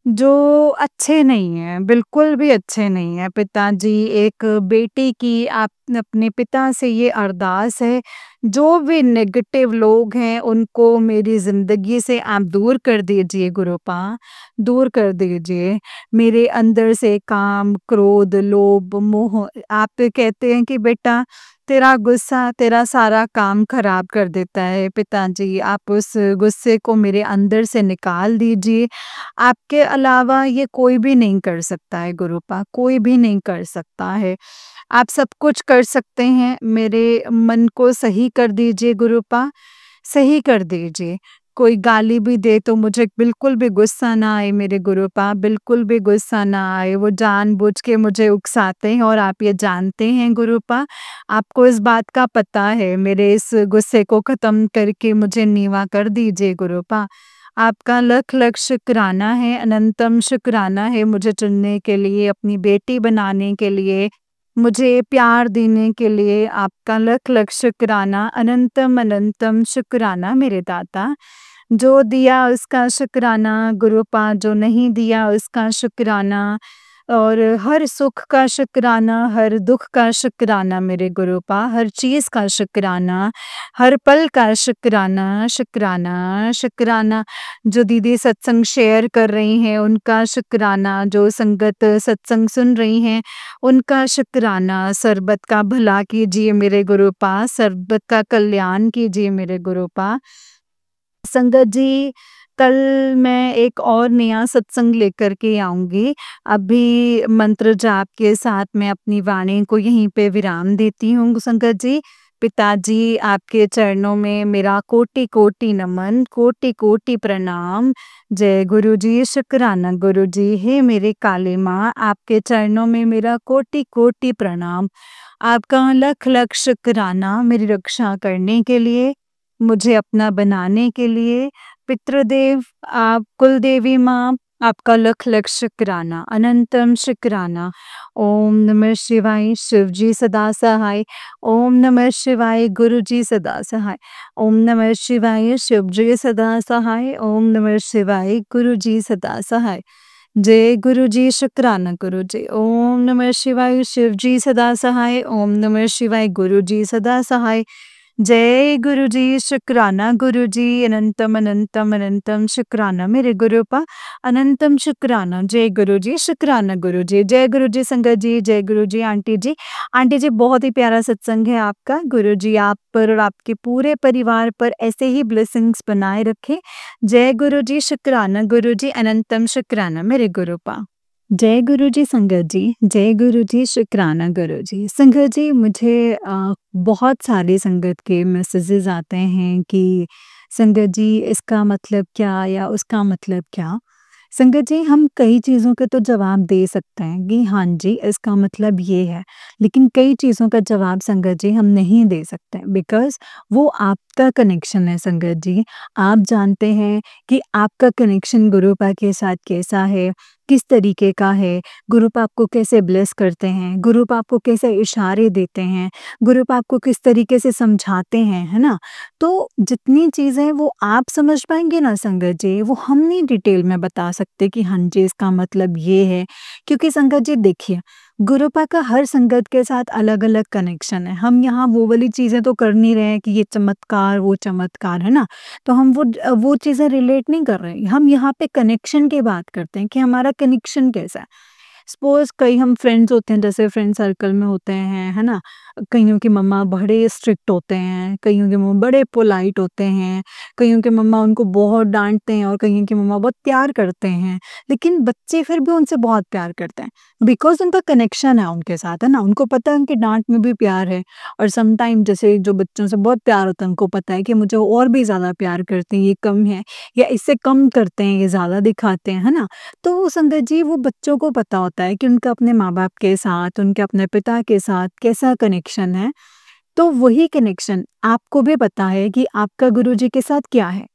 जो अच्छे नहीं हैं, बिल्कुल भी अच्छे नहीं हैं पिताजी। एक बेटी की आप अपने पिता से ये अरदास है, जो भी नेगेटिव लोग हैं उनको मेरी ज़िंदगी से आप दूर कर दीजिए गुरुपा, दूर कर दीजिए। मेरे अंदर से काम, क्रोध, लोभ, मोह, आप कहते हैं कि बेटा तेरा गुस्सा तेरा सारा काम खराब कर देता है पिताजी, आप उस गुस्से को मेरे अंदर से निकाल दीजिए। आपके अलावा ये कोई भी नहीं कर सकता है गुरुपा, कोई भी नहीं कर सकता है। आप सब कुछ कर सकते हैं, मेरे मन को सही कर दीजिए गुरुपा, सही कर दीजिए। कोई गाली भी दे तो मुझे बिल्कुल भी गुस्सा ना आए मेरे गुरुपा, बिल्कुल भी गुस्सा ना आए। वो जानबूझ के मुझे उकसाते हैं और आप ये जानते हैं गुरुपा, आपको इस बात का पता है। मेरे इस गुस्से को ख़त्म करके मुझे नीवा कर दीजिए गुरुपा। आपका लख लख शुक्राना है, अनंतम शुक्राना है मुझे चुनने के लिए, अपनी बेटी बनाने के लिए। मुझे प्यार देने के लिए आपका लख लख शुक्राना, अनंतम अनंतम शुक्राना मेरे दाता। जो दिया उसका शुक्राना गुरुपा, जो नहीं दिया उसका शुक्राना, और हर सुख का शुक्राना, हर दुख का शुक्राना मेरे गुरुपा, हर चीज़ का शुक्राना, हर पल का शुक्राना, शुक्राना, शुक्राना। जो दीदी सत्संग शेयर कर रही हैं उनका शुक्राना, जो संगत सत्संग सुन रही हैं उनका शुक्राना। सर्बत का भला कीजिए मेरे गुरुपा, सर्बत का कल्याण कीजिए मेरे गुरुपा। संगत जी, कल मैं एक और नया सत्संग लेकर के आऊँगी। अभी मंत्र जाप के साथ मैं अपनी वाणी को यहीं पे विराम देती हूँ संगत जी। पिताजी, आपके चरणों में मेरा कोटि-कोटि नमन, कोटि-कोटि प्रणाम। जय गुरुजी, शुक्राना गुरुजी। हे मेरे काली माँ, आपके चरणों में मेरा कोटि-कोटि प्रणाम। आपका लख-लख शुक्राना मेरी रक्षा करने के लिए, मुझे अपना बनाने के लिए। पितृदेव, आप कुलदेवी माँ, आपका लख लख शुक्राना, अनंतम शुक्राना। ओम नमः शिवाय, शिव जी सदा सहाय। ओम नमः शिवाय, गुरु जी सदा सहाय। ओम नमः शिवाय, शिव जी सदा सहाय। ओम नमः शिवाय, गुरु जी सदा सहाय। जय गुरु जी, शुक्राना गुरु जी। ओम नमः शिवाय, शिव जी सदा सहाय। ओम नमः शिवाय, गुरु जी सदा सहाय। जय गुरु जी, शुक्राना गुरु जी, अनंतम अनंतम अनंतम शुक्राना मेरे गुरुपा, अनंतम शुक्राना। जय गुरु जी, शुक्राना गुरु जी। जय गुरु जी संगत जी, जय गुरु जी आंटी जी। आंटी जी, बहुत ही प्यारा सत्संग है आपका। गुरु जी आप पर और आपके पूरे परिवार पर ऐसे ही ब्लेसिंग्स बनाए रखे। जय गुरु जी, शुक्राना गुरु जी, अनंतम शुक्राना मेरे गुरुपा। जय गुरु जी संगत जी, जय गुरु जी, शुक्राना गुरु जी। संगत जी, मुझे बहुत सारे संगत के मैसेजेस आते हैं कि संगत जी इसका मतलब क्या या उसका मतलब क्या। संगत जी, हम कई चीज़ों के तो जवाब दे सकते हैं कि हाँ जी इसका मतलब ये है, लेकिन कई चीज़ों का जवाब संगत जी हम नहीं दे सकते बिकॉज़ वो आपका कनेक्शन है संगत जी। आप जानते हैं कि आपका कनेक्शन गुरुपा के साथ कैसा है, किस तरीके का है, गुरुपा आपको कैसे ब्लेस करते हैं, गुरुपा आपको कैसे इशारे देते हैं, गुरुपा आपको किस तरीके से समझाते हैं, है ना? तो जितनी चीज़ें वो आप समझ पाएँगे ना संगत जी, वो हम नहीं डिटेल में बता सकते कि हाँ जी, इसका मतलब ये है। क्योंकि संगत जी देखिए, गुरुपा का हर संगत के साथ अलग-अलग कनेक्शन है। हम यहाँ वो वाली चीज़ें तो कर नहीं रहे हैं कि ये चमत्कार, वो चमत्कार, है ना? तो हम वो चीज़ें रिलेट नहीं कर रहे हैं। हम यहाँ पे कनेक्शन की बात करते हैं कि हमारा कनेक्शन कैसा है। सपोज़ कई हम फ्रेंड्स होते हैं, जैसे फ्रेंड सर्कल में होते हैं, है ना? कइयों की मम्मा बड़े स्ट्रिक्ट होते हैं, कइयों के मम्मा बड़े पोलाइट होते हैं, कइयों के मम्मा उनको बहुत डाँटते हैं और कइयों की मम्मा बहुत प्यार करते हैं। लेकिन बच्चे फिर भी उनसे बहुत प्यार करते हैं, बिकॉज़ उनका कनेक्शन है उनके साथ, है ना? उनको पता है उनकी डाँट में भी प्यार है। और सम टाइम जैसे जो बच्चों से बहुत प्यार होता है, उनको पता है कि मुझे और भी ज़्यादा प्यार करते हैं, ये कम है, या इससे कम करते हैं, ये ज़्यादा दिखाते हैं, है ना? तो वो संगत जी, वो बच्चों को पता होता है कि उनका अपने माँ-बाप के साथ, उनके अपने पिता के साथ कैसा कनेक्शन है। तो वही कनेक्शन आपको भी पता है कि आपका गुरुजी के साथ क्या है।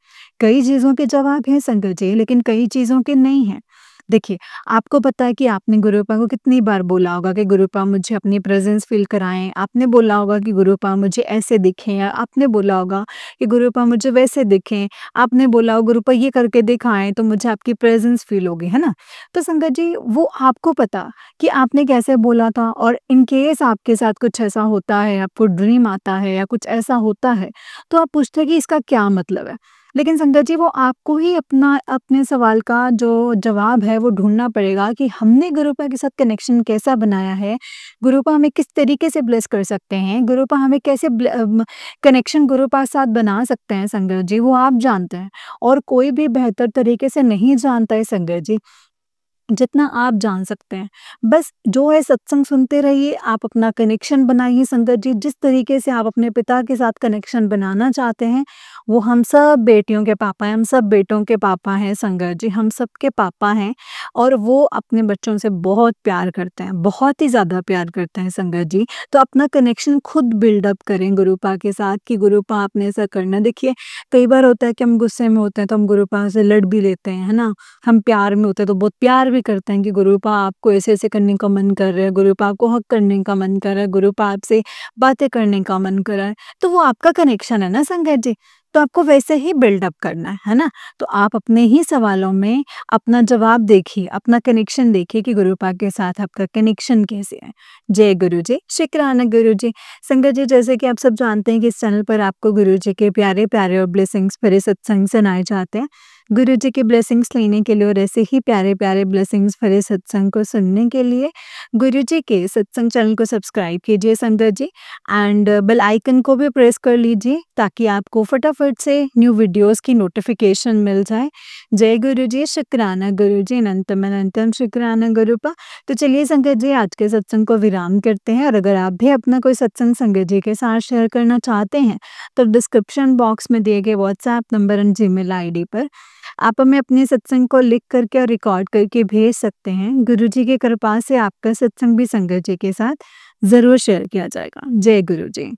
कई चीज़ों के जवाब हैं संगत जी, लेकिन कई चीज़ों के नहीं हैं। देखिए, आपको पता है कि आपने गुरुपा को कितनी बार बोला होगा कि गुरुपा मुझे अपनी प्रेज़ेंस फ़ील कराएँ। आपने बोला होगा कि गुरुपा मुझे ऐसे दिखें, या आपने बोला होगा कि गुरुपा मुझे वैसे दिखें। आपने बोला हो गुरुपा ये करके दिखाएँ तो मुझे आपकी प्रेज़ेंस फ़ील होगी, है ना? तो संगत जी, वो आपको पता कि आपने कैसे बोला था, और इन केस आपके साथ कुछ ऐसा होता है, आपको ड्रीम आता है या कुछ ऐसा होता है, तो आप पूछते हैं कि इसका क्या मतलब है? लेकिन संगत जी, वो आपको ही अपने सवाल का जो जवाब है वो ढूँढना पड़ेगा कि हमने गुरुपा के साथ कनेक्शन कैसा बनाया है, गुरुपा हमें किस तरीके से ब्लेस कर सकते हैं, गुरुपा हमें कैसे कनेक्शन गुरुपा के साथ बना सकते हैं संगत जी, वो आप जानते हैं। और कोई भी बेहतर तरीके से नहीं जानता है संगत जी, जितना आप जान सकते हैं। बस जो है सत्संग सुनते रहिए, आप अपना कनेक्शन बनाइए संगत जी, जिस तरीके से आप अपने पिता के साथ कनेक्शन बनाना चाहते हैं, वो हम सब बेटियों के पापा हैं, हम सब बेटों के पापा हैं संगत जी, हम सबके पापा हैं। और वो अपने बच्चों से बहुत प्यार करते हैं, बहुत ही ज़्यादा प्यार करते हैं संगत जी। तो अपना कनेक्शन खुद बिल्डअप करें गुरुपा के साथ कि गुरुपा आपने ऐसा करना। देखिए, कई बार होता है कि हम गुस्से में होते हैं तो हम गुरुपा से लड़ भी लेते हैं, है ना? हम प्यार में होते हैं तो बहुत प्यार भी करते हैं कि गुरुपा आपको ऐसे-ऐसे करने का मन कर रहा है, गुरुपा आपको हग करने का मन कर रहा है, गुरुपा आपसे बातें करने का मन कर रहा है, तो वो आपका कनेक्शन है ना संगत जी, तो आपको वैसे ही बिल्डअप करना है ना? तो आप अपने ही सवालों में अपना जवाब देखिए, अपना कनेक्शन देखिए कि गुरुपा के साथ आपका कनेक्शन कैसे है। जय गुरु जी, शुक्राना गुरु जी। संगत जी, जैसे कि आप सब जानते हैं कि इस चैनल पर आपको गुरु जी के प्यारे-प्यारे और ब्लेसिंग्स भरे सत्संग सुनाए जाते हैं। गुरु जी के ब्लेसिंग्स लेने के लिए और ऐसे ही प्यारे-प्यारे ब्लेसिंग्स भरे सत्संग को सुनने के लिए गुरु जी के सत्संग चैनल को सब्सक्राइब कीजिए संगत जी, एंड बेल आइकन को भी प्रेस कर लीजिए ताकि आपको फटाफट से न्यू वीडियोस की नोटिफिकेशन मिल जाए। जय गुरु जी, शुक्राना गुरु जी, अनंतम अनंतम शुक्राना गुरुपा। तो चलिए संगत जी, आज के सत्संग को विराम करते हैं, और अगर आप भी अपना कोई सत्संग संगत जी के साथ शेयर करना चाहते हैं तो डिस्क्रिप्शन बॉक्स में दिए गए व्हाट्सएप नंबर और जीमेल आईडी पर आप हमें अपने सत्संग को लिख करके और रिकॉर्ड करके भेज सकते हैं। गुरु जी की कृपा से आपका सत्संग भी संगत जी के साथ ज़रूर शेयर किया जाएगा। जय गुरु जी।